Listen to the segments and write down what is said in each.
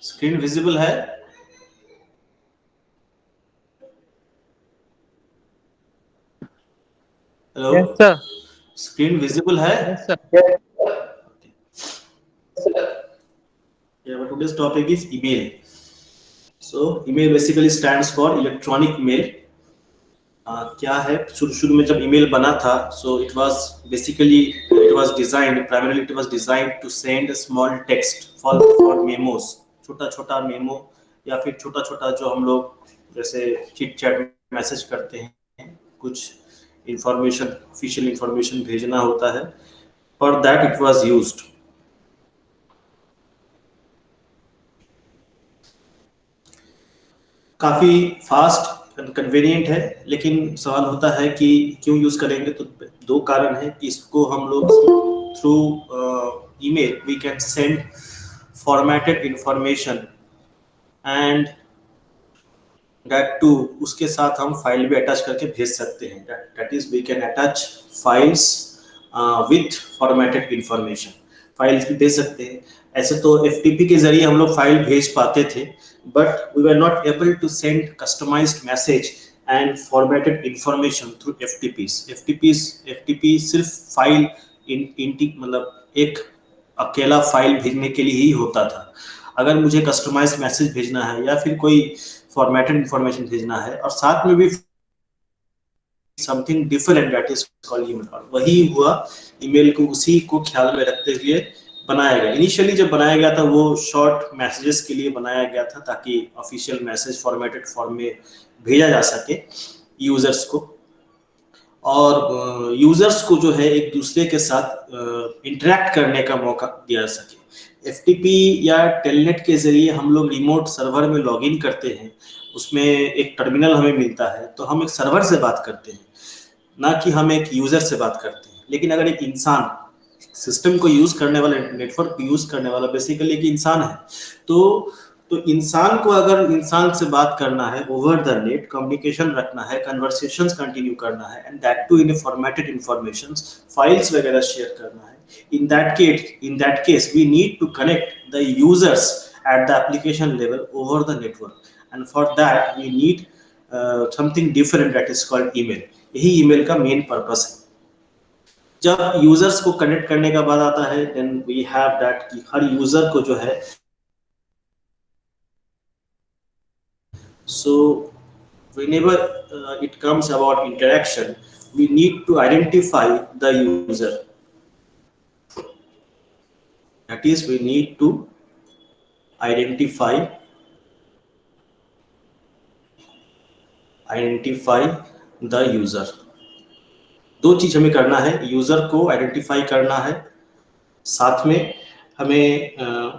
Screen visible है? Hello, Yes, sir. Screen visible है? Yes, sir. Yeah, but today's topic is email. So email basically stands for electronic mail. क्या है, शुरू शुरू में जब ईमेल बना था, so it was designed to send a small text for memos, छोटा छोटा मेमो या फिर छोटा छोटा जो हम लोग जैसे चिट चैट मैसेज करते हैं, कुछ इंफॉर्मेशन, ऑफिशियल इंफॉर्मेशन भेजना होता है, for that it was used. काफ़ी फास्ट एंड कन्वीनियंट है, लेकिन सवाल होता है कि क्यों यूज़ करेंगे। तो दो कारण है कि इसको हम लोग through email we can send formatted information and that too, उसके साथ हम फाइल भी अटैच करके भेज सकते हैं। That is we can attach files with formatted information, files भी भेज सकते हैं। ऐसे तो FTP के जरिए हम लोग फाइल भेज पाते थे, but we were not able to send customized message and formatted information through FTP सिर्फ फाइल मतलब एक अकेला फाइल भेजने के लिए ही होता था। अगर मुझे कस्टमाइज्ड मैसेज भेजना है या फिर कोई फॉर्मेटेड इंफॉर्मेशन भेजना है और साथ में भी something different, that is called email. और वही हुआ, ईमेल को उसी को ख्याल में रखते हुए बनाया गया। इनिशियली जब बनाया गया था वो शॉर्ट मैसेजेस के लिए बनाया गया था, ताकि ऑफिशियल मैसेज फॉर्मेटेड फॉर्म में भेजा जा सके यूजर्स को, और यूजर्स को जो है एक दूसरे के साथ इंटरेक्ट करने का मौका दिया जा सके। FTP या टेलनेट के जरिए हम लोग रिमोट सर्वर में लॉगिन करते हैं, उसमें एक टर्मिनल हमें मिलता है, तो हम एक सर्वर से बात करते हैं, ना कि हम एक यूजर से बात करते हैं। लेकिन अगर एक इंसान सिस्टम को यूज करने वाला, नेटवर्क को यूज करने वाला बेसिकली एक इंसान है, तो इंसान को अगर इंसान से बात करना है ओवर द नेट, कम्युनिकेशन रखना है, कन्वर्सेशंस कंटिन्यू करना है, and that too in formatted informations, files वगैरह शेयर करना है, in that case we need to connect the users at the application level over the network, and for that we need something different, that is called email। यही email का main purpose है। जब users को connect करने का बाद आता है, देन वी हैव दैट कि हर यूजर को जो है, so whenever it comes about interaction, we need to identify the user, that is we need to identify the user। दो चीज हमें करना है, यूजर को आइडेंटिफाई करना है, साथ में हमें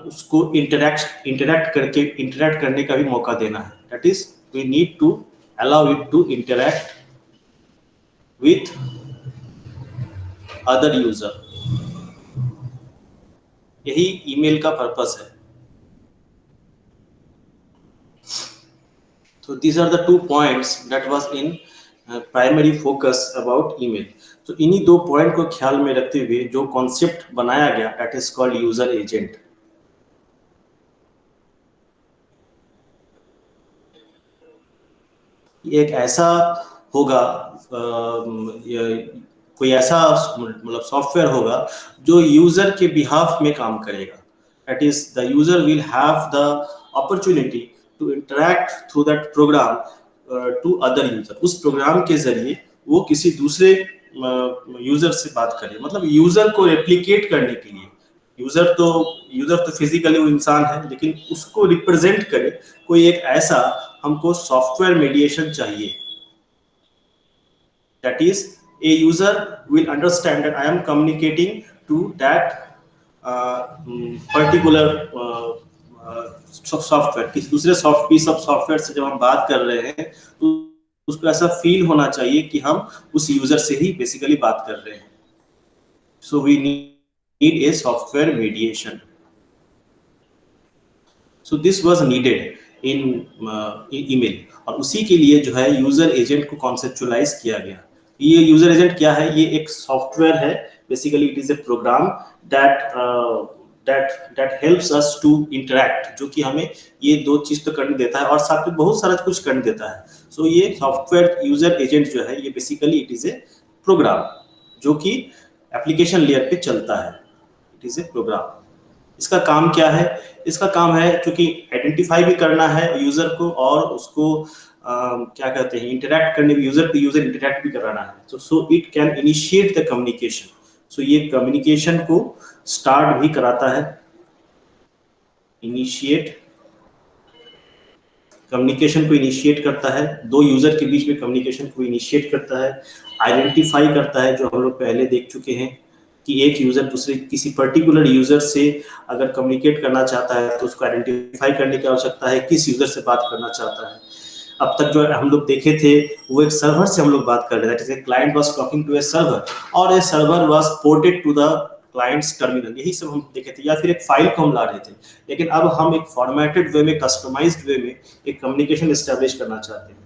उसको इंटरेक्ट करने का भी मौका देना है। That is we need to allow it to interact with other user. यही ईमेल का पर्पस है। So these are the 2 points that was in primary focus about email. तो इन्हीं दो पॉइंट को ख्याल में रखते हुए जो कॉन्सेप्ट बनाया गया, that is called user agent. एक ऐसा होगा, कोई ऐसा मतलब सॉफ्टवेयर होगा जो यूजर के बिहाफ में काम करेगा। That is the user will have the opportunity to interact through that program to other user. उस प्रोग्राम के जरिए वो किसी दूसरे यूजर से बात करे, मतलब यूजर को रेप्लिकेट करने के लिए। यूजर तो फिजिकली वो इंसान है, लेकिन उसको रिप्रेजेंट करे कोई एक ऐसा हमको सॉफ्टवेयर मीडिएशन चाहिए। That is a user will understand that I am communicating to that particular software, किसी दूसरे पीस ऑफ सॉफ्टवेयर से जब हम बात कर रहे हैं तो उसको ऐसा फील होना चाहिए कि हम उस यूजर से ही बेसिकली बात कर रहे हैं। So we need a software mediation. So this was needed in email, और उसी के लिए जो है यूजर एजेंट को कॉन्सेप्चुअलाइज किया गया। ये यूजर एजेंट क्या है? ये एक सॉफ्टवेयर है, basically it is a program that that helps us to interact, जो कि हमें ये दो चीज तो करने देता है और साथ में बहुत सारा कुछ करने देता है. सो ये सॉफ्टवेयर यूजर एजेंट जो है ये basically it is a program जो कि एप्लीकेशन लेयर पे चलता है. It is a program. इसका काम क्या है? इसका काम है क्योंकि आइडेंटिफाई भी करना है यूजर को और उसको क्या कहते हैं इंटरैक्ट करने भी, यूजर टू यूजर इंटरैक्ट भी कराना है. So it can initiate the communication. So ये कम्युनिकेशन को स्टार्ट भी कराता है. इनिशिएट कम्युनिकेशन को इनिशिएट करता है, दो यूजर के बीच में कम्युनिकेशन को इनिशिएट करता है. आइडेंटिफाई करता है, जो हम लोग पहले देख चुके हैं कि एक यूजर दूसरे किसी पर्टिकुलर यूजर से अगर कम्युनिकेट करना चाहता है तो उसको आइडेंटिफाई करने की आवश्यकता है किस यूजर से बात करना चाहता है. अब तक जो हम लोग देखे थे वो एक सर्वर से हम लोग बात कर रहे थे, जैसे client was talking to a server और a server was ported to the client's terminal. यही सब हम देखे थे, या फिर एक फाइल को हम ला रहे थे. लेकिन अब हम एक फॉर्मेटेड वे में, कस्टमाइज्ड वे में एक कम्युनिकेशन एस्टेब्लिश करना चाहते हैं.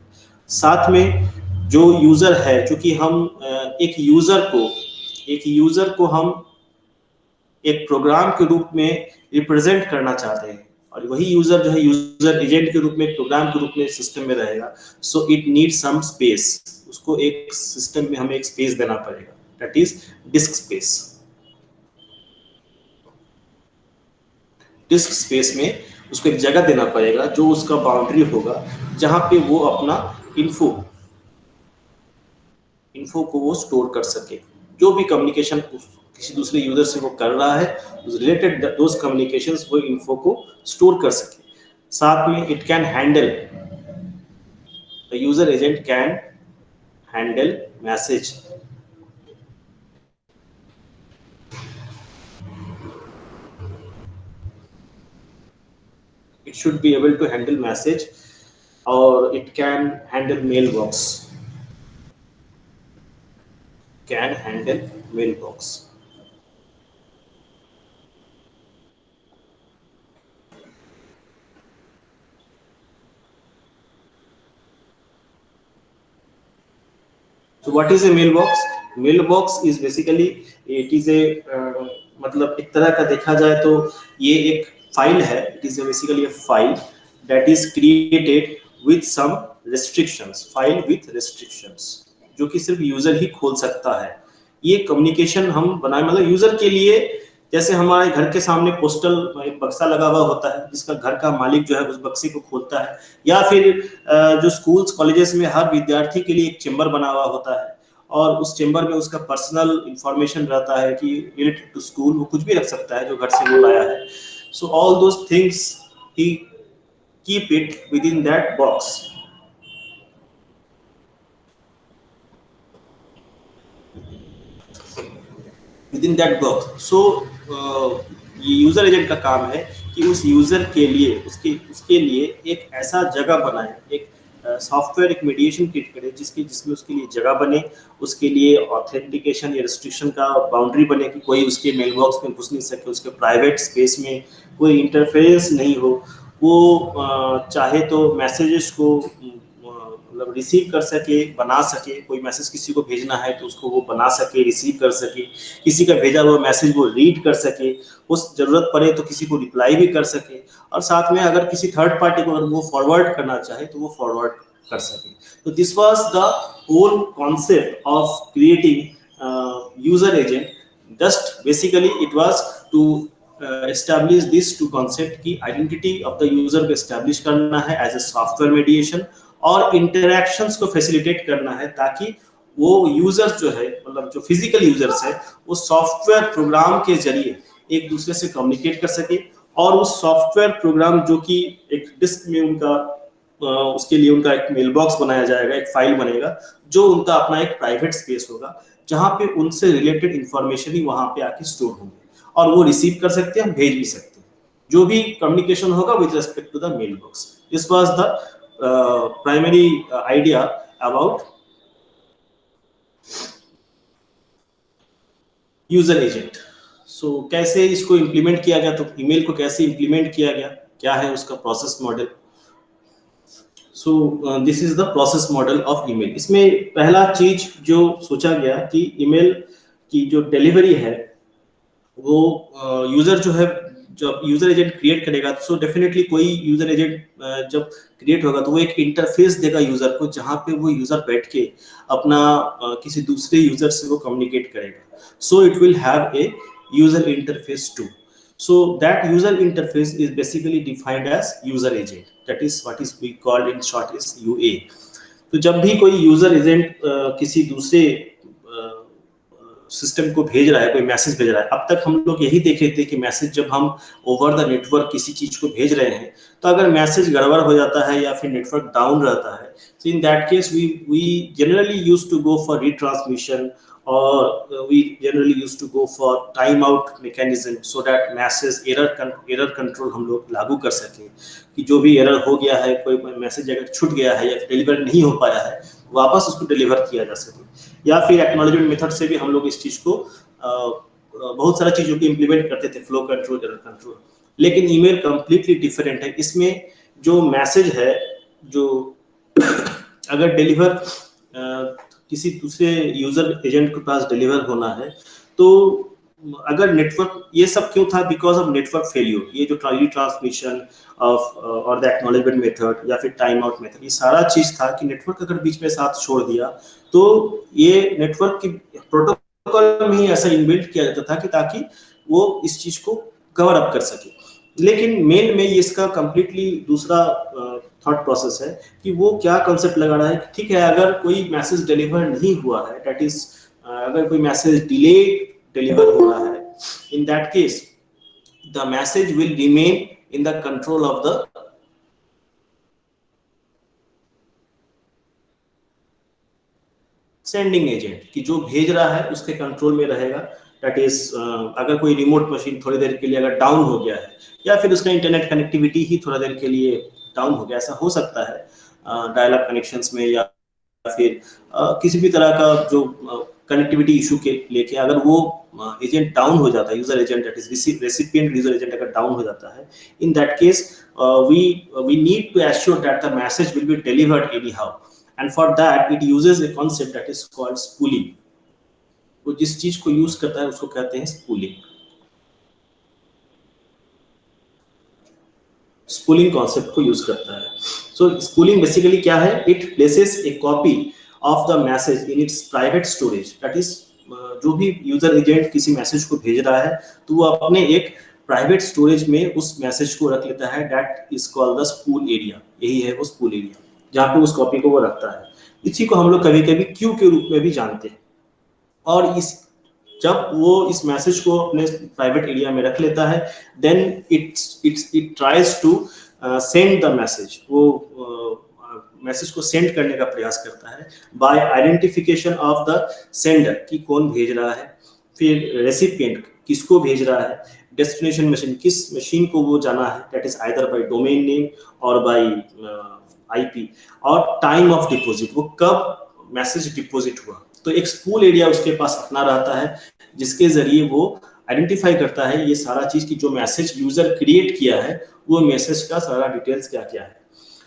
साथ में जो यूजर है, चूंकि हम एक यूजर को हम एक प्रोग्राम के रूप में रिप्रेजेंट करना चाहते हैं और वही यूजर जो है यूजर एजेंट के रूप में, एक प्रोग्राम के रूप में सिस्टम में रहेगा. So it needs some space. उसको एक सिस्टम में हमें एक स्पेस देना पड़ेगा, that is disk space. Disk space में उसको एक जगह देना पड़ेगा जो उसका बाउंड्री होगा, जहां पे वो अपना इन्फो को वो स्टोर कर सके. जो भी कम्युनिकेशन किसी दूसरे यूजर से वो कर रहा है, उस रिलेटेड दोस कम्युनिकेशंस वो इन्फो को स्टोर कर सके. साथ में it can handle, the user agent can handle message. It should be able to handle message or it can handle mailbox. Can handle mailbox. So what is a mailbox? Mailbox is basically it is a मतलब एक तरह का देखा जाए तो ये एक file है. It is basically a file that is created with some restrictions. File with restrictions जो कि सिर्फ यूजर ही खोल सकता है. ये कम्युनिकेशन हम बनाए मतलब यूजर के लिए, जैसे हमारे घर के सामने पोस्टल एक बक्सा लगा हुआ होता है जिसका घर का मालिक जो है उस बक्से को खोलता है, या फिर जो स्कूल्स कॉलेजेस में हर विद्यार्थी के लिए एक चेंबर बना हुआ होता है और उस चेंबर में उसका पर्सनल इंफॉर्मेशन रहता है कि रिलेटेड टू स्कूल, वो कुछ भी रख सकता है जो घर से वो लाया है. So all those things he keep it within that box. Within that box. So ये यूजर एजेंट का काम है कि उस यूजर के लिए उसके लिए एक ऐसा जगह बनाए, एक सॉफ्टवेयर एक मीडिएशन क्रिएट करे जिसमें उसके लिए जगह बने, उसके लिए ऑथेंटिकेशन या रिस्ट्रिक्शन का बाउंड्री बने कि कोई उसके मेल बॉक्स में घुस नहीं सके, उसके प्राइवेट स्पेस में कोई इंटरफेरेंस नहीं हो. वो चाहे तो मैसेजेस को मतलब रिसीव कर सके, बना सके. कोई मैसेज किसी को भेजना है तो उसको वो बना सके, रिसीव कर सके. किसी का भेजा हुआ मैसेज वो रीड कर सके, उस जरूरत पड़े तो किसी को रिप्लाई भी कर सके. और साथ में अगर किसी थर्ड पार्टी को अगर वो फॉरवर्ड करना चाहे तो वो फॉरवर्ड कर सके. तो this was the whole concept of creating user agent. Just basically it was to establish this two concept की आइडेंटिटी ऑफ द यूजर को एस्टैब्लिश करना है एज ए सॉफ्टवेयर मीडिएशन और इंटरैक्शंस को फैसिलिटेट करना है ताकि वो यूजर्स जो है मतलब जो फिजिकल यूजर्स है वो सॉफ्टवेयर प्रोग्राम के जरिए एक दूसरे से कम्युनिकेट कर सके. और उस सॉफ्टवेयर प्रोग्राम जो कि एक डिस्क में उनका उसके लिए उनका एक मेल बॉक्स बनाया जाएगा, एक फाइल बनेगा जो उनका अपना एक प्राइवेट स्पेस होगा जहां पे उनसे रिलेटेड इंफॉर्मेशन ही वहां पे आके स्टोर होंगे और वो रिसीव कर सकते हैं, भेज भी सकते हैं जो भी कम्युनिकेशन होगा with respect to the mail box. This was the primary idea about user agent. So कैसे इसको इंप्लीमेंट किया गया, तो ईमेल को कैसे इंप्लीमेंट किया गया, क्या है उसका process model. So this is the process model of email. इसमें पहला चीज जो सोचा गया कि ईमेल की जो डिलीवरी है वो यूजर जो है जब यूजर एजेंट क्रिएट करेगा, सो डेफिनेटली कोई यूजर एजेंट जब क्रिएट होगा तो वो एक इंटरफेस देगा यूजर को, जहां पे वो यूजर बैठ के अपना किसी दूसरे यूजर से वो कम्युनिकेट करेगा. So it will have a user interface too. So that user interface is basically defined as user agent. That is what is we called in short is UA. तो जब भी कोई यूजर एजेंट किसी दूसरे system को भेज रहा है, कोई मैसेज भेज रहा है, अब तक हम लोग यही देखे थे कि मैसेज जब हम ओवर द नेटवर्क किसी चीज को भेज रहे हैं, तो अगर मैसेज गड़बड़ हो जाता है या फिर नेटवर्क डाउन रहता है, so in that case we generally used to go for retransmission, or we generally used to go for timeout mechanism so that message error control हम लोग लागू कर सकें कि जो भी एरर हो गया है, कोई मैसेज अगर छूट गया है या डिलीवर नहीं हो पाया है, वापस उसको डिलीवर किया जा सके. या फिर एक्नॉलेजमेंट मेथड से भी हम लोग इस चीज को बहुत सारा चीजों को इम्प्लीमेंट करते थे, फ्लो कंट्रोल, एरर कंट्रोल. लेकिन ईमेल कंप्लीटली डिफरेंट है. इसमें जो मैसेज है, जो अगर डिलीवर किसी दूसरे यूजर एजेंट के पास डिलीवर होना है, तो अगर नेटवर्क, ये सब क्यों था? Because of network failure. ये जो ट्रांसमिशन ऑफ और द एक्नॉलेजमेंट मेथड या फिर टाइम आउट मेथड, ये सारा चीज था कि नेटवर्क अगर बीच में साथ छोड़ दिया, तो ये नेटवर्क की प्रोटोकॉल में ही ऐसा इनबिल्ट किया जाता था कि ताकि वो इस चीज को कवर अप कर सके. लेकिन मेल में ये इसका कंप्लीटली दूसरा थॉट प्रोसेस है कि वो क्या कंसेप्ट लगा रहा है कि ठीक है, अगर कोई मैसेज डिलीवर नहीं हुआ है, दैट इज अगर कोई मैसेज डिले डिलीवर हो रहा है, in that case the message will remain in the control of the sending agent, कि जो भेज रहा है उसके कंट्रोल में रहेगा. दैट इज अगर कोई रिमोट मशीन थोड़ी देर के लिए अगर डाउन हो गया है, या फिर उसका इंटरनेट कनेक्टिविटी ही थोड़ा देर के लिए डाउन हो गया, ऐसा हो सकता है डायल अप कनेक्शंस में, या फिर किसी भी तरह का जो कनेक्टिविटी इशू के लेके अगर वो एजेंट डाउन हो जाता है, user agent that is recipient user agent अगर डाउन हो जाता है, in that case we need to assure that the message will be delivered anyhow, and for that it uses a concept that is called spooling. वो जिस चीज को use करता है उसको कहते हैं स्पूलिंग. स्पूलिंग कॉन्सेप्ट को यूज करता है. सो स्पूलिंग बेसिकली क्या है? It places A copy of the message in its private storage. That is जो भी यूजर एजेंट किसी मैसेज को भेज रहा है, तो वो अपने एक प्राइवेट स्टोरेज में उस मैसेज को रख लेता है. That is called the spool area. यही है वो स्पूल एरिया, जहाँ पे उस कॉपी को वो रखता है. इसी को हम लोग कभी कभी क्यू के रूप में भी जानते हैं. और इस जब वो इस मैसेज को अपने प्राइवेट एरिया में रख लेता है, then it tries to send the message. वो मैसेज को सेंड करने का प्रयास करता है by identification of the sender, कि कौन भेज रहा है, फिर रेसिपिएंट किसको भेज रहा है, डेस्टिनेशन मशीन किस मशीन को वो जाना है, that is either bye domain name और बाय आईपी, और टाइम ऑफ डिपॉजिट, वो कब मैसेज डिपॉजिट हुआ. तो एक स्पूल एरिया उसके पास अपना रहता है, जिसके जरिए वो आइडेंटिफाई करता है ये सारा चीज की जो मैसेज यूजर क्रिएट किया है, वो मैसेज का सारा डिटेल्स क्या क्या है.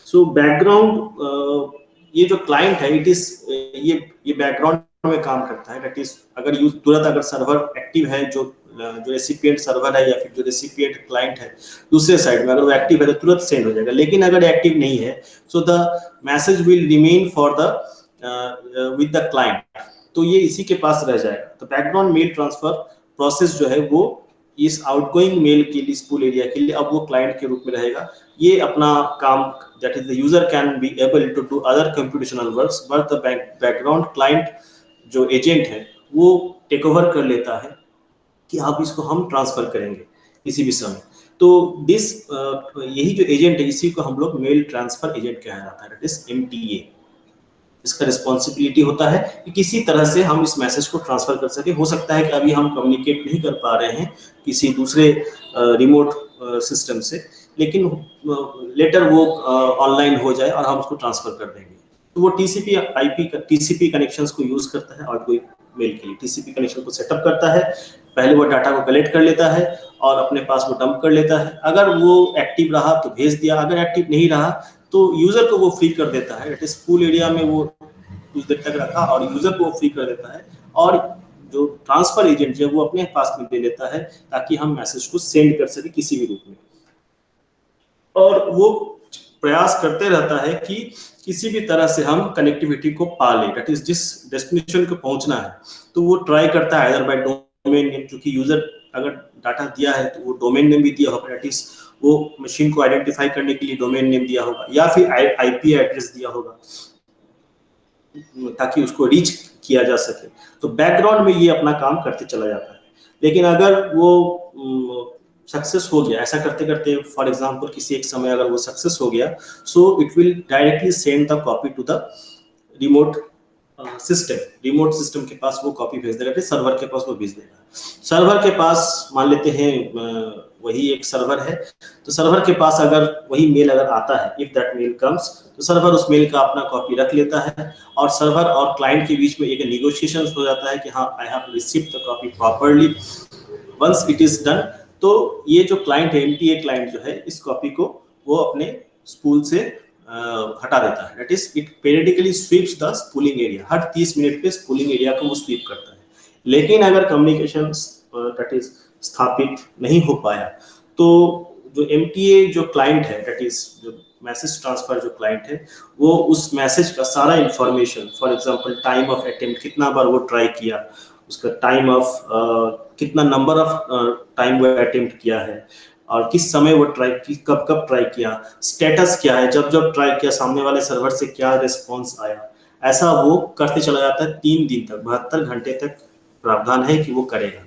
सो बैकग्राउंड ये जो क्लाइंट है, इट इज ये बैकग्राउंड में काम करता है. दैट इज अगर तुरंत अगर सर्वर एक्टिव है, जो रेसिपिएंट सर्वर है या फिर जो रेसिपिएंट क्लाइंट है दूसरे साइड में, अगर वो एक्टिव है तो तुरंत सेंड हो जाएगा. लेकिन अगर एक्टिव नहीं है, so the message will remain for the with the client. तो ये इसी के पास रह जाएगा. तो बैकग्राउंड मेल ट्रांसफर प्रोसेस जो है वो इस आउटगोइंग मेल के लिए, स्पूल एरिया के लिए, अब वो क्लाइंट के रूप में रहेगा. ये अपना काम, that is the user can be able to do other computational works, but the background client जो एजेंट है वो टेक ओवर कर लेता है कि आप इसको हम ट्रांसफर करेंगे किसी भी समय. तो दिस यही जो एजेंट है, इसी को हम लोग मेल ट्रांसफर एजेंट कहा जाता है. That is MTA. इसका रिस्पॉन्सिबिलिटी होता है कि किसी तरह से हम इस मैसेज को ट्रांसफर कर सके. हो सकता है कि अभी हम कम्युनिकेट नहीं कर पा रहे हैं किसी दूसरे रिमोट सिस्टम से, लेकिन लेटर वो ऑनलाइन हो जाए और हम उसको ट्रांसफर कर देंगे. तो वो TCP कनेक्शंस को यूज करता है और कोई मेल के लिए TCP कनेक्शन को सेटअप करता है. पहले वो डाटा को कलेक्ट कर लेता है और अपने पास वो डंप कर लेता है. अगर वो एक्टिव रहा तो भेज दिया, अगर एक्टिव नहीं रहा तो यूजर को वो फ्री कर देता है. दैट इज पूल एरिया में वो कुछ देर तक रखा और यूजर को वो फ्री कर देता है. और जो ट्रांसफर एजेंट है वो अपने पास में ले लेता है ताकि हम मैसेज को सेंड कर सके किसी भी रूप में। और वो प्रयास करते रहता है कि किसी भी तरह से हम कनेक्टिविटी को पा ले, दैट इज जिस डेस्टिनेशन को पहुंचना है तो वो ट्राई करता है, अदर बाय डोमेन नेम, क्योंकि यूजर अगर डाटा दिया है तो वो डोमेन नेम भी दिया होगा, दैट इज वो मशीन को आइडेंटिफाई करने के लिए डोमेन नेम दिया होगा या फिर आईपी एड्रेस दिया होगा ताकि उसको रीच किया जा सके। तो बैकग्राउंड में ये अपना काम करते चला जाता है। लेकिन अगर वो सक्सेस हो गया, ऐसा करते करते फॉर एग्जांपल किसी एक समय अगर वो सक्सेस हो गया, so it will directly send the copy to the remote system. Remote system के पास वो कॉपी भेज देगा, फिर सर्वर के पास वो भेज देगा। सर्वर के पास मान लेते हैं वही एक सर्वर है, तो सर्वर के पास अगर वही मेल अगर आता है, इफ दैट मेल कम्स, तो सर्वर उस मेल का अपना कॉपी रख लेता है और सर्वर और क्लाइंट के बीच में एक नेगोशिएशन हो जाता है कि हाँ I have received the copy properly. Once it is done, तो ये जो क्लाइंट है, एमटीए क्लाइंट जो है, इस कॉपी को वो अपने स्पूल से हटा देता है, that is it periodically sweeps the spooling area. हर 30 मिनट पे स्पूलिंग एरिया को वो स्वीप करता है। लेकिन अगर कम्युनिकेशन दैट इज स्थापित नहीं हो पाया, तो जो एमटीए जो क्लाइंट है, दैट इज जो मैसेज ट्रांसफर जो क्लाइंट है, वो उस मैसेज का सारा information, for example time of attempt, कितना बार वो ट्राई किया, उसका टाइम ऑफ कितना नंबर ऑफ टाइम वो अटेम्प्ट किया है और किस समय वो ट्राई की, कब कब ट्राई किया, स्टेटस क्या है, जब जब ट्राई किया सामने वाले सर्वर से क्या रिस्पॉन्स आया, ऐसा वो करते चला जाता है 3 दिन तक, 72 घंटे तक प्रावधान है कि वो करेगा।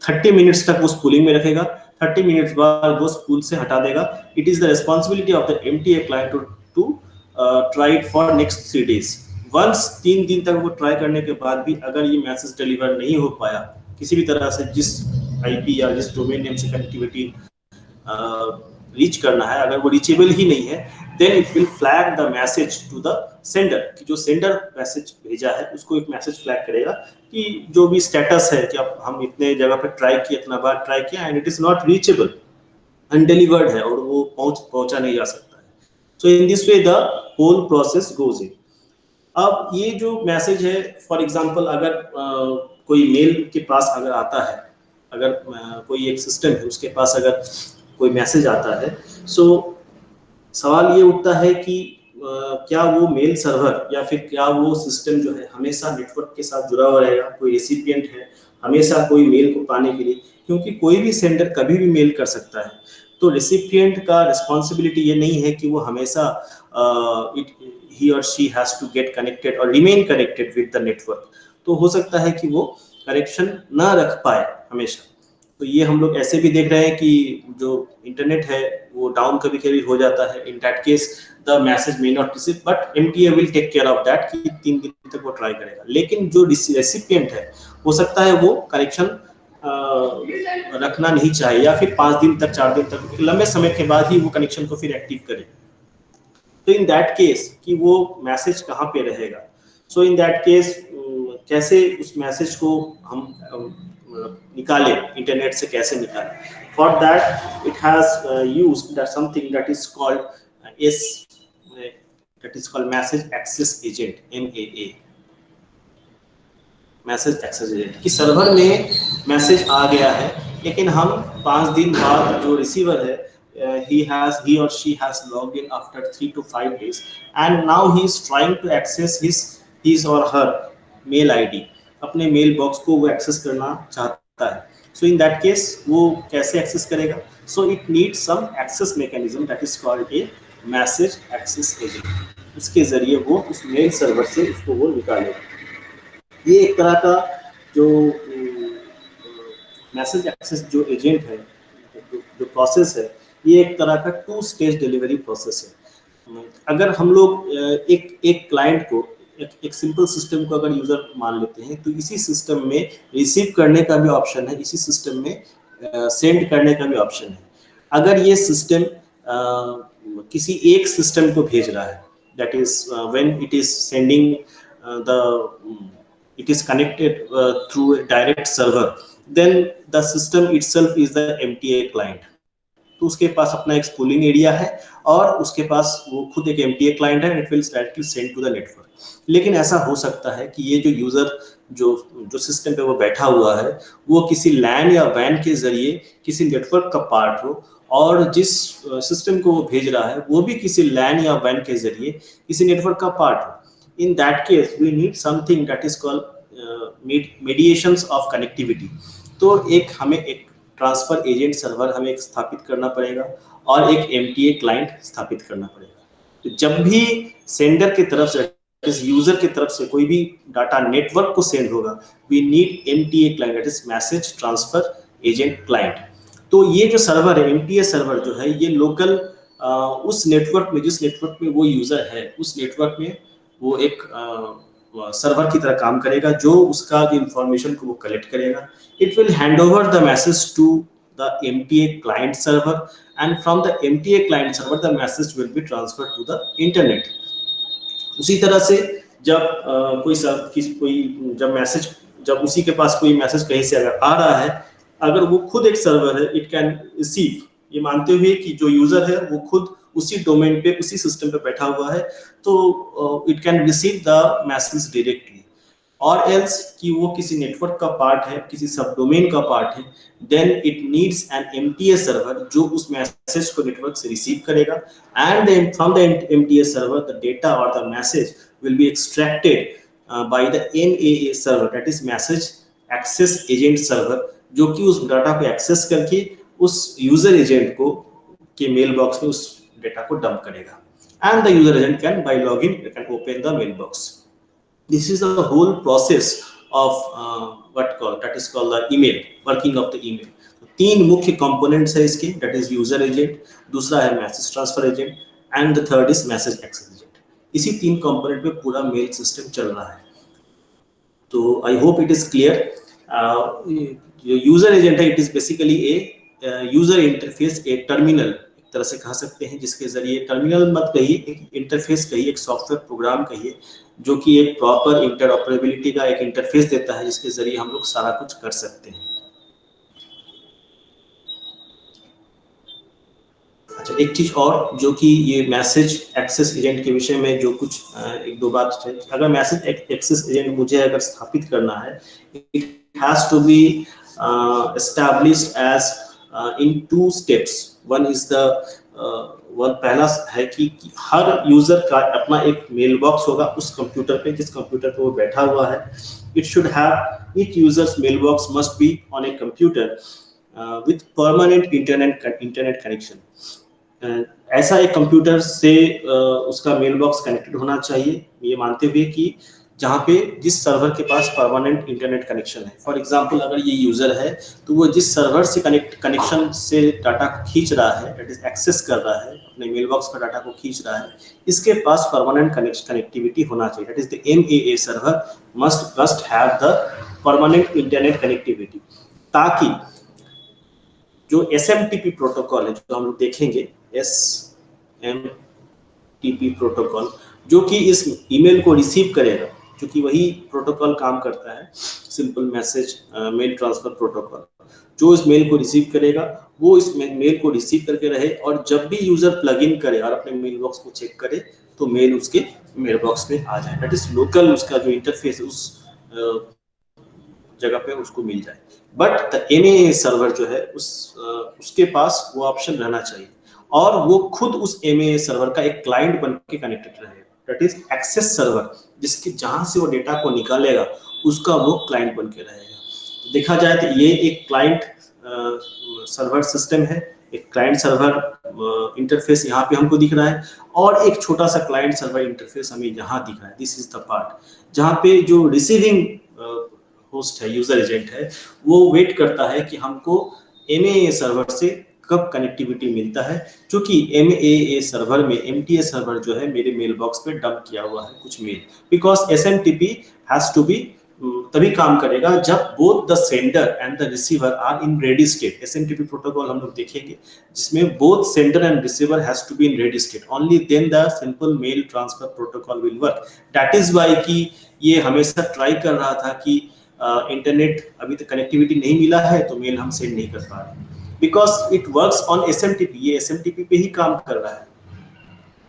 30 मिनट्स तक वो स्पूलिंग में रखेगा, 30 मिनट्स बाद वो स्पूल से हटा देगा। It is the responsibility of the MTA client to try it for next 3 days। Once 3 दिन तक वो ट्राई करने के बाद भी अगर ये मैसेज डिलीवर नहीं हो पाया किसी भी तरह से, जिस आईपी या जिस डोमेन नेम से कनेक्टिविटी रीच करना है, अगर वो रीचेबल ही नहीं है, then it will flag the message to the sender, कि जो सेंडर मैसेज भेजा है उसको एक मैसेज फ्लैग करेगा कि जो भी स्टेटस है कि अब हम इतने जगह पे ट्राई किया, इतना बार ट्राई किया and it is not reachable, undelivered है और वो पहुंचा नहीं जा सकता है। So in this way the whole process goes in. अब ये जो मैसेज है, फॉर एग्जांपल अगर कोई मेल के पास अगर आता है, अगर कोई एक सिस्टम है उसके पास अगर कोई मैसेज आता है, सो सवाल ये उठता है कि क्या वो मेल सर्वर या फिर क्या वो सिस्टम जो है हमेशा नेटवर्क के साथ जुड़ा हुआ रहेगा, कोई रेसिपिएंट है हमेशा कोई मेल को पाने के लिए, क्योंकि कोई भी सेंडर कभी भी मेल कर सकता है। तो रेसिपिएंट का रिस्पॉन्सिबिलिटी ये नहीं है कि वो हमेशा he or she has to get connected or remain connected with the network। तो हो सकता है कि वो कनेक्शन ना रख पाए हमेशा। तो ये हम लोग ऐसे भी देख रहे हैं कि जो इंटरनेट है वो डाउन कभी कभी हो जाता है। In that case the message may not receive, but MTA will take care of that कि 3 दिन तक वो ट्राई करेगा। लेकिन जो रेसिपिएंट है हो सकता है वो कनेक्शन रखना नहीं चाहे या फिर 5 दिन तक 4 दिन तक लंबे समय के बाद ही वो कनेक्शन को फिर एक्टिव करे। तो इन दैट केस कि वो मैसेज कहाँ पे रहेगा, सो इन दैट केस कैसे उस मैसेज को हम निकालें, इंटरनेट से कैसे निकालें। For that it has used that something that is called message access agent, MAA, message access agent. कि सर्वर में मैसेज आ गया है लेकिन हम 5 दिन बाद जो रिसीवर है he or she has logged in after 3 to 5 days and now he is trying to access his or her mail ID, अपने मेल बॉक्स को वो एक्सेस करना चाहता है। सो इन दैट केस वो कैसे एक्सेस करेगा? So it needs some access mechanism that is called a message access agent. उसके जरिए वो उस मेल सर्वर से उसको वो निकालेगा। ये एक तरह का जो मैसेज एक्सेस जो एजेंट है, जो प्रोसेस है, ये एक तरह का 2 स्टेज डिलीवरी प्रोसेस है। अगर हम लोग एक क्लाइंट को एक सिंपल सिस्टम को अगर यूजर मान लेते हैं तो इसी सिस्टम में रिसीव करने का भी ऑप्शन है, इसी सिस्टम में सेंड करने का भी ऑप्शन है। अगर ये सिस्टम किसी एक सिस्टम को भेज रहा है, that is when it is sending it is connected through a direct server, then the system itself is the MTA client। तो उसके पास अपना एक स्पूलिंग एरिया है और उसके पास वो खुद एक MTA क्लाइंट है, it will directly send to the network. लेकिन ऐसा हो सकता है कि ये जो यूजर जो जो सिस्टम पे वो बैठा हुआ है वो किसी लैन या वैन के जरिए किसी नेटवर्क का पार्ट हो, और जिस सिस्टम को वो भेज रहा है वो भी किसी लैन या वैन के जरिए किसी नेटवर्क का पार्ट हो। In that case we need something that is called mediations of connectivity. तो हमें एक ट्रांसफर एजेंट सर्वर हमें एक स्थापित करना पड़ेगा और एक MTA क्लाइंट स्थापित करना पड़ेगा। तो जब भी सेंडर की तरफ से इस यूजर की तरफ से कोई भी डाटा नेटवर्क को सेंड होगा, we need MTA client, that is message transfer agent client. तो ये जो सर्वर है MTA सर्वर जो है ये लोकल उस नेटवर्क में, जिस नेटवर्क में वो यूजर है उस नेटवर्क में वो एक सर्वर की तरह काम करेगा, जो उसका इंफॉर्मेशन को वो कलेक्ट करेगा। It will hand over the message to the MTA client server and from the MTA client server the message will be transferred to the internet. उसी तरह से जब जब उसी के पास कोई मैसेज कहीं से अगर आ रहा है, अगर वो खुद एक सर्वर है, इट कैन रिसीव, ये मानते हुए कि जो यूजर है वो खुद उसी डोमेन पे उसी सिस्टम पे बैठा हुआ है, तो it can receive the message directly. और एल्स कि वो किसी नेटवर्क का पार्ट है, किसी सब डोमेन का पार्ट है, then it needs an MTA server जो उस मैसेज को नेटवर्क से रिसीव करेगा, and then from the MTA server the data और the message will be extracted by the MAA server, that is message access agent server, जो कि उस data को एक्सेस करके उस यूजर एजेंट को के मेल बॉक्स में उस डेटा को डंप करेगा, and the user agent can by login can open the mail box. This is the whole process of that is called the email, working of the email. तो तीन मुख्य components है इसके, that is user agent, दूसरा है message transfer agent, and the third is message access agent। इसी तीन component पे पूरा mail system चल रहा है। तो I hope it is clear। जो user agent है, it is basically a user interface, a terminal एक तरह से कह सकते हैं, जिसके जरिए, टर्मिनल मत कहिए, एक इंटरफेस कहिए, एक सॉफ्टवेयर प्रोग्राम कहिए, जो कि एक प्रॉपर इंटरऑपरेबिलिटी का एक इंटरफेस देता है, जिसके जरिए हम लोग सारा कुछ कर सकते हैं। अच्छा, एक चीज और जो कि ये मैसेज एक्सेस एजेंट के विषय में जो कुछ एक दो बात है, अगर मैसेज एक्सेस एजेंट मुझे अगर स्थापित करना है, it has to be established as in 2 steps। One is the पहला है कि हर यूजर का अपना एक मेल बॉक्स होगा उस कंप्यूटर पे, जिस कंप्यूटर पे वो बैठा हुआ है। It should have, each users mail box must be on a computer with permanent internet connection. ऐसा एक कंप्यूटर से उसका मेल बॉक्स कनेक्टेड होना चाहिए, ये मानते हुए कि जहाँ पे जिस सर्वर के पास परमानेंट इंटरनेट कनेक्शन है। फॉर एग्जांपल, अगर ये यूजर है तो वो जिस सर्वर से कनेक्शन से डाटा खींच रहा है, दैट इज एक्सेस कर रहा है, अपने मेल बॉक्स का डाटा को खींच रहा है, इसके पास परमानेंट कनेक्टिविटी होना चाहिए, that is the MAA server must have the permanent internet connectivity, ताकि जो SMTP प्रोटोकॉल है, जो हम लोग देखेंगे, SMTP प्रोटोकॉल, जो कि इस ईमेल को रिसीव करेगा, क्योंकि वही प्रोटोकॉल काम करता है, simple message mail transfer protocol, जो इस मेल को रिसीव करेगा वो इस मेल को रिसीव करके रहे, और जब भी यूजर प्लग इन करे और अपने मेल बॉक्स को चेक करे तो मेल उसके मेल बॉक्स में आ जाए, दैट इज लोकल, उसका जो इंटरफेस उस जगह पे उसको मिल जाए। बट द MAA सर्वर जो है उसके पास वो ऑप्शन रहना चाहिए, और वो खुद उस MAA सर्वर का एक क्लाइंट बन के कनेक्टेड रहेगा, दैट इज एक्सेस सर्वर, जिसके जहां से वो डेटा को निकालेगा उसका वो क्लाइंट बन के रहेगा। देखा जाए तो ये एक क्लाइंट सर्वर सिस्टम है, एक क्लाइंट सर्वर इंटरफेस यहाँ पे हमको दिख रहा है, और एक छोटा सा क्लाइंट सर्वर इंटरफेस हमें यहाँ दिख रहा है। दिस इज द पार्ट जहाँ पे जो रिसीविंग होस्ट है, यूजर एजेंट है, वो वेट करता है कि हमको MAA सर्वर से कब कनेक्टिविटी मिलता है, क्योंकि MAA सर्वर में MTA सर्वर जो है मेरे मेल बॉक्स पे डंप किया हुआ है कुछ mail, because SMTP has to be तभी काम करेगा जब both the sender and the receiver are in ready state. SMTP protocol हम लोग देखेंगे जिसमें both sender and receiver has to be in ready state, only then the simple mail transfer protocol will work. That is why कि ये हमेशा try कर रहा था कि इंटरनेट अभी तक कनेक्टिविटी नहीं मिला है तो मेल हम सेंड नहीं कर पा रहे। Because it works on SMTP, ये एसएमटीपी पे ही काम कर रहा है।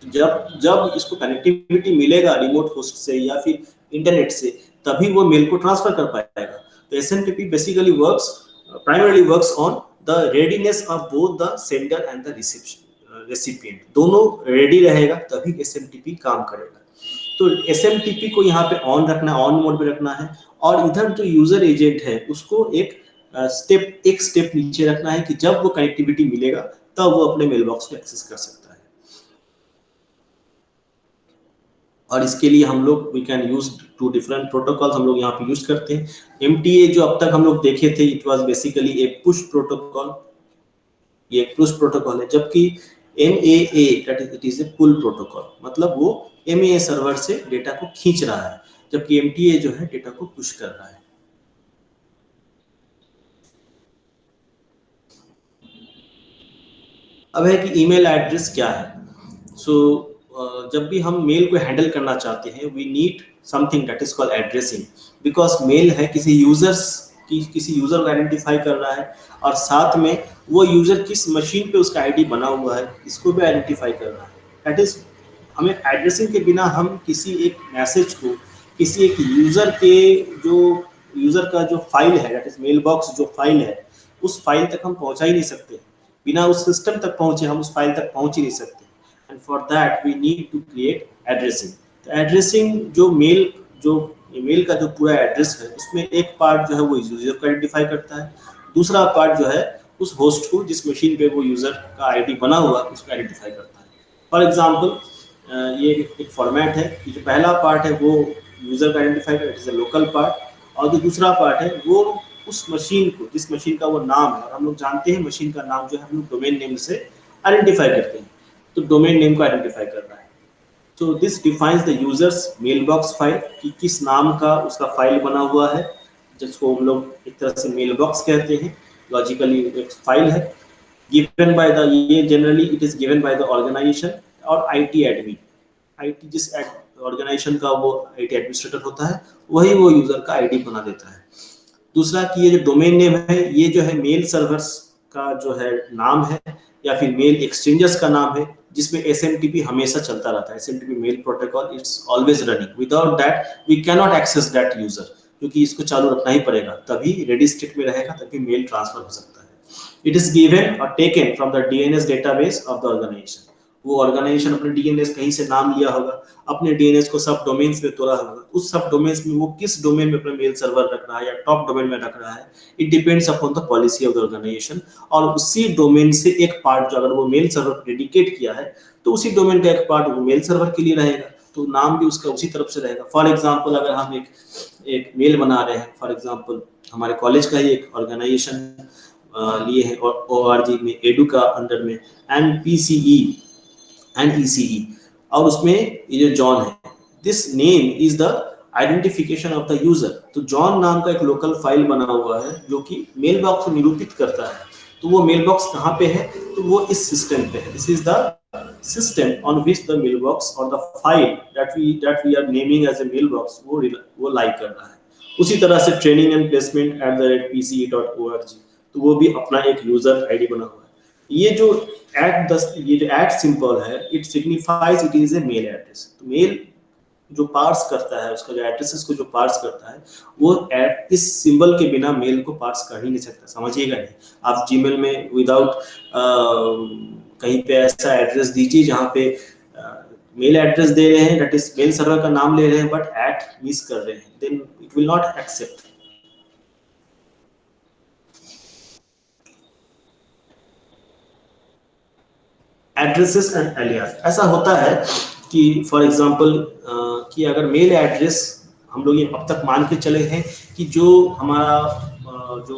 जब जब इसको कनेक्टिविटी मिलेगा रिमोट होस्ट से या फिर इंटरनेट से, तभी वो मेल को ट्रांसफर कर पाएगा। तो SMTP basically works primarily works on the readiness of both the sender and the recipient, दोनों रेडी रहेगा तभी एसएमटीपी काम करेगा। तो एसएमटीपी को यहाँ पे ऑन रखना है, ऑन मोड पे रखना है, और इधर जो यूजर एजेंट है उसको एक स्टेप नीचे रखना है कि जब वो कनेक्टिविटी मिलेगा तब वो अपने मेल बॉक्स को एक्सेस कर सकता है। और इसके लिए हम लोग we can use 2 different protocols हम लोग यहाँ पे यूज करते हैं। एमटीए जो अब तक हम लोग देखे थे, it was basically a push protocol, ये एक पुश प्रोटोकॉल है, जबकि MAA that it is a pull protocol, मतलब वो एमएए सर्वर से डेटा को खींच रहा है, जबकि एमटीए जो है डेटा को पुश कर रहा है। अब है कि ईमेल एड्रेस क्या है। सो जब भी हम मेल को हैंडल करना चाहते हैं, we need something that is called addressing, because mail है किसी यूजर को आइडेंटिफाई कर रहा है, और साथ में वो यूजर किस मशीन पे उसका आईडी बना हुआ है इसको भी आइडेंटिफाई कर रहा है। दैट इज, हमें एड्रेसिंग के बिना हम किसी एक मैसेज को किसी एक यूजर का जो फाइल है, दैट इज मेल बॉक्स जो फाइल है, उस फाइल तक हम पहुंचा ही नहीं सकते। बिना उस सिस्टम तक पहुंचे हम उस फाइल तक पहुंच ही नहीं सकते। And for that we need to create addressing. तो एड्रेसिंग जो ईमेल का जो पूरा एड्रेस है, उसमें एक पार्ट जो है वो यूजर को आइडेंटिफाई करता है, दूसरा पार्ट जो है उस होस्ट को जिस मशीन पे वो यूजर का आईडी बना हुआ उसको आइडेंटिफाई करता है। फॉर एग्जांपल ये एक फॉर्मेट है कि जो पहला पार्ट है वो यूजर का आइडेंटिफाई करता है, it is a local part, और जो दूसरा पार्ट है वो उस मशीन को, जिस मशीन का वो नाम है, और हम लोग जानते हैं मशीन का नाम जो है हम लोग डोमेन नेम से आइडेंटिफाई करते हैं, तो डोमेन नेम को आइडेंटिफाई कर रहा है। तो this defines the users mail box file, कि किस नाम का उसका फाइल बना हुआ है, जिसको हम लोग एक तरह से मेल बॉक्स कहते हैं, लॉजिकली एक फाइल है। गिवन बाय द, ये generally it is given by the organization और आईटी एडमिन, आईटी जिस ऑर्गेनाइजेशन का वो आईटी एडमिनिस्ट्रेटर होता है वही वो यूजर का आईडी बना देता है। दूसरा कि ये जो डोमेन नेम है, ये जो है मेल सर्वर्स का जो है नाम है, या फिर मेल एक्सचेंजर्स का नाम है, जिसमें एसएमटीपी हमेशा चलता रहता है। SMTP mail protocol it's always running, without that we can not access that user, क्योंकि इसको चालू रखना ही पड़ेगा, तभी रेडी स्टेट में रहेगा, तभी मेल ट्रांसफर हो सकता है। इट इज गिवन और taken from the DNS database of the organization. वो ऑर्गेनाइजेशन अपने डीएनएस कहीं से नाम लिया होगा, अपने डीएनएस को सब डोमेन्स में तोड़ा होगा, उस सब डोमेन्स में वो किस डोमेन में अपना मेल सर्वर रख रहा है या टॉप डोमेन में रख रहा है, it depends upon the policy of the organization. और उसी डोमेन से एक पार्ट जो अगर वो मेल सर्वर डेडिकेट किया है, तो उसी डोमेन का एक पार्ट वो मेल सर्वर के लिए रहेगा, तो नाम भी उसका उसी तरफ से रहेगा। फॉर एग्जाम्पल अगर हम एक मेल बना रहे हैं, फॉर एग्जाम्पल हमारे कॉलेज का ही एक ऑर्गेनाइजेशन लिए है ORG में, एडू का अंडर में, NPCE एंड ECE, और उसमें ये जो जॉन है, this name is the identification of the user. तो जॉन नाम का एक लोकल फाइल बना हुआ है जो कि मेल बॉक्स को निरूपित करता है। तो वो मेल बॉक्स कहाँ पे है, तो वो इस सिस्टम पे है। This is the system on which the mailbox or the file that we are naming as a mailbox वो लाई कर रहा है। उसी तरह से ट्रेनिंग एंड प्लेसमेंट @pce.org, तो वो भी अपना एक यूजर आईडी बना हुआ है। ये जो @ सिंबल है, it signifies it is a mail address. तो मेल जो पार्स करता है, उसका जो एड्रेसेस को जो पार्स करता है, वो इस सिंबल के बिना मेल को पार्स कर ही नहीं सकता, समझिएगा नहीं। आप जीमेल में विदाउट कहीं पे ऐसा एड्रेस दीजिए जहां पे मेल एड्रेस दे रहे हैं, दैट इज मेल सर्वर का नाम ले रहे हैं, बट @ मिस कर रहे हैं, then it will not accept. Addresses and alias, ऐसा होता है कि फॉर एग्जांपल कि अगर मेल एड्रेस, हम लोग ये अब तक मान के चले हैं कि जो हमारा जो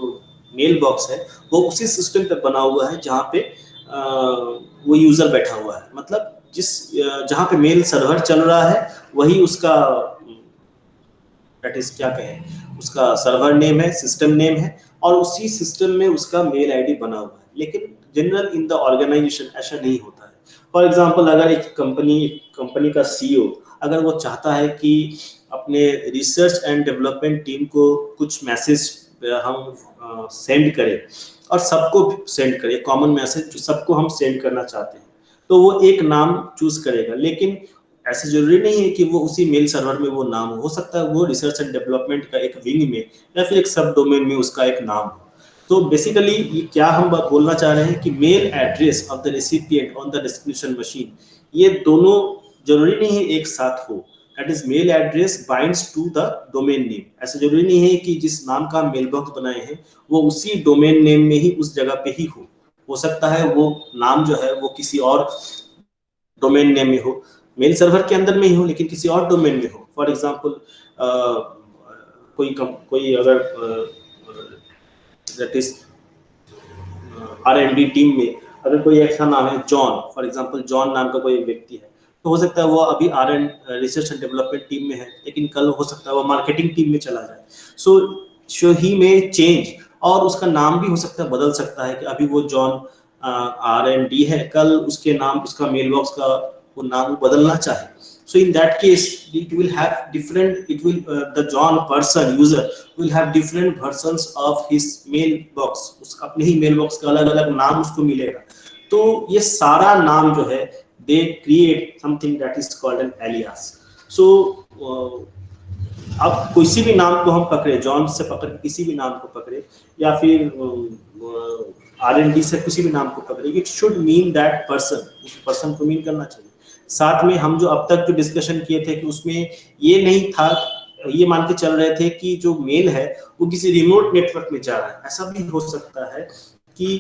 मेल बॉक्स है वो उसी सिस्टम पे बना हुआ है जहाँ पे वो यूजर बैठा हुआ है, मतलब जहाँ पे मेल सर्वर चल रहा है वही उसका दैट इज क्या कहें, उसका सर्वर नेम है, सिस्टम नेम है, और उसी सिस्टम में उसका मेल आईडी बना हुआ है। लेकिन जनरल इन द ऑर्गेनाइजेशन ऐसा नहीं होता है। फॉर एग्जांपल अगर एक कंपनी का CEO अगर वो चाहता है कि अपने रिसर्च एंड डेवलपमेंट टीम को कुछ मैसेज हम सेंड करें, और सबको सेंड करे, कॉमन मैसेज जो सबको हम सेंड करना चाहते हैं, तो वो एक नाम चूज करेगा। लेकिन ऐसे जरूरी नहीं है कि वो उसी मेल सर्वर में वो नाम हो सकता है वो रिसर्च एंड डेवलपमेंट का एक विंग में या फिर एक सब डोमेन में उसका एक नाम हो। तो बेसिकली ये क्या हम बोलना चाह रहे हैं कि mail address of the recipient on the destination machine, ये दोनों जरूरी नहीं है एक साथ हो। That is mail address binds to the domain name. ऐसा जरूरी नहीं है कि जिस नाम का मेल बॉक्स बनाए हैं वो उसी डोमेन नेम में ही उस जगह पे ही हो सकता है वो नाम जो है वो किसी और डोमेन नेम में हो, मेल सर्वर के अंदर में ही हो लेकिन किसी और डोमेन में हो। फॉर एग्जांपल कोई अगर दैट इज R&D टीम में अगर कोई ऐसा नाम है जॉन, फॉर एग्जांपल जॉन नाम का कोई व्यक्ति है, तो हो सकता है वो अभी रिसर्च एंड डेवलपमेंट टीम में है लेकिन कल हो सकता है वो मार्केटिंग टीम में चला जाए। सो ही में चेंज, और उसका नाम भी हो सकता है बदल सकता है कि अभी वो जॉन R&D है, कल उसके नाम उसका मेल बॉक्स का वो नाम बदलना चाहे। So in that case, it will have different. It will the John person user will have different versions of his mailbox. उसका अपने ही mailbox का अलग-अलग नाम उसको मिलेगा। तो ये सारा नाम जो है, they create something that is called an alias. So अब किसी भी नाम को हम पकड़े, जॉन से पकड़ के किसी भी नाम को पकड़े या फिर R&D से किसी भी नाम को पकड़े, it should mean that person, उस पर्सन को मीन करना चाहिए। साथ में हम जो अब तक जो डिस्कशन किए थे कि उसमें ये नहीं था, ये मान के चल रहे थे कि जो मेल है वो किसी रिमोट नेटवर्क में जा रहा है। ऐसा भी हो सकता है कि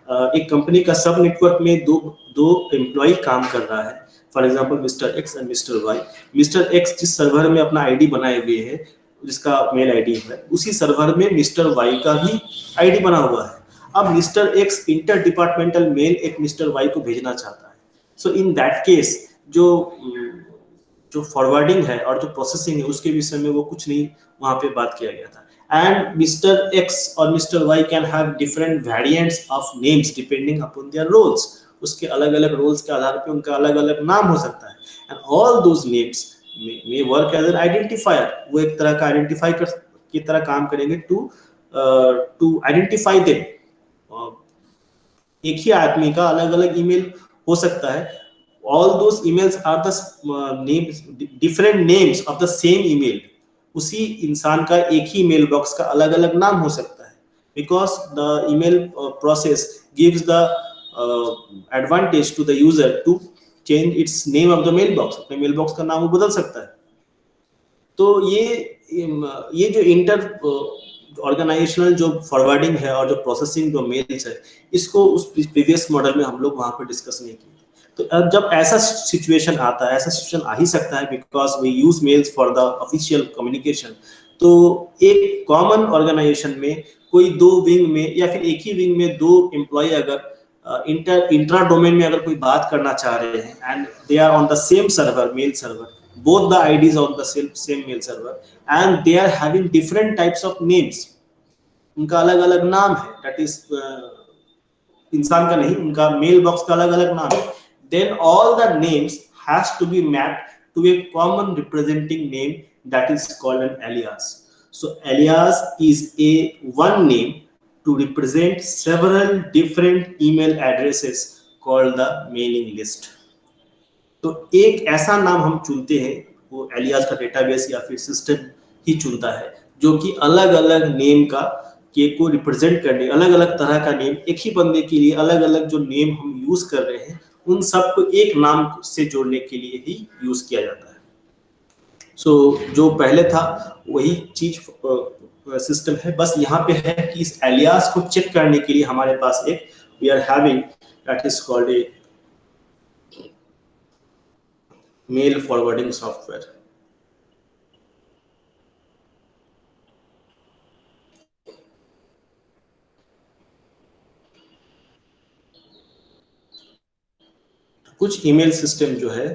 एक कंपनी का सब नेटवर्क में दो एम्प्लॉय काम कर रहा है, for example mister X and mister Y. Mister X जिस सर्वर में अपना आईडी बनाए हुए है, जिसका मेल आईडी है, उसी सर्वर में मिस्टर वाई का भी आईडी बना हुआ है। अब mister X inter departmental mail एक मिस्टर वाई को भेजना चाहता है। सो इन दैट केस जो फॉरवर्डिंग है और जो प्रोसेसिंग है उसके विषय में वो कुछ नहीं वहां पे बात किया गया था। एंड मिस्टर एक्स और mister Y can have different variants of names depending upon their roles. उसके अलग अलग रोल्स के आधार पे उनका अलग अलग नाम हो सकता है। And all those names may work as an identifier. वो एक तरह का आइडेंटिफाई की तरह काम करेंगे टू आइडेंटिफाई देम। एक ही आदमी का अलग अलग ईमेल हो सकता है। All those emails are the names, different names of the same email. उसी इंसान का एक ही मेल बॉक्स का अलग अलग नाम हो सकता है, because the email process gives the advantage to the user to change its name of the mailbox. अपने मेल बॉक्स का नाम वो बदल सकता है। तो ये जो इंटर ऑर्गेनाइजेशनल जो फॉरवर्डिंग है और जो प्रोसेसिंग जो मेल्स है, इसको उस प्रीवियस मॉडल में हम लोग वहां पे डिस्कस नहीं किए। तो अब जब ऐसा सिचुएशन आता है, ऐसा सिचुएशन आ ही सकता है because we use mails for the official communication. तो एक कॉमन ऑर्गेनाइजेशन में कोई दो विंग में या फिर एक ही विंग में दो एम्प्लॉय अगर इंट्रा डोमेन में अगर कोई बात करना चाह रहे हैं and they are on the same server, mail server, both the IDs on the same mail server and they are having different types of names. उनका अलग अलग नाम है, that is इंसान का नहीं, उनका मेल बॉक्स का अलग अलग नाम है। Then all the names has to be mapped to a common representing name that is called an alias. So alias is a one name to represent several different email addresses called the mailing list. तो एक ऐसा नाम हम चुनते हैं, वो alias का database या फिर सिस्टम ही चुनता है, जो कि अलग अलग नेम का के को रिप्रेजेंट करने, अलग अलग तरह का नेम, एक ही बंदे के लिए अलग अलग जो नेम हम यूज कर रहे हैं उन सबको एक नाम से जोड़ने के लिए ही यूज किया जाता है। सो जो पहले था वही चीज सिस्टम है, बस यहाँ पे है कि इस एलियास को चेक करने के लिए हमारे पास एक we are having that is called a mail forwarding software. कुछ ईमेल सिस्टम जो है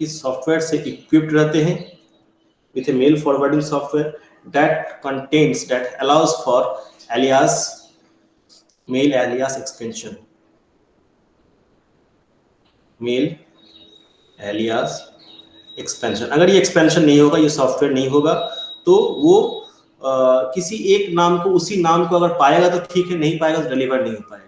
इस सॉफ्टवेयर से इक्विप्ड रहते हैं with a mail forwarding software that allows for alias mail alias extension, mail alias expansion। अगर ये एक्सपेंशन नहीं होगा, ये सॉफ्टवेयर नहीं होगा, तो वो किसी एक नाम को, उसी नाम को अगर पाएगा तो ठीक है, नहीं पाएगा तो डिलीवर नहीं हो पाएगा।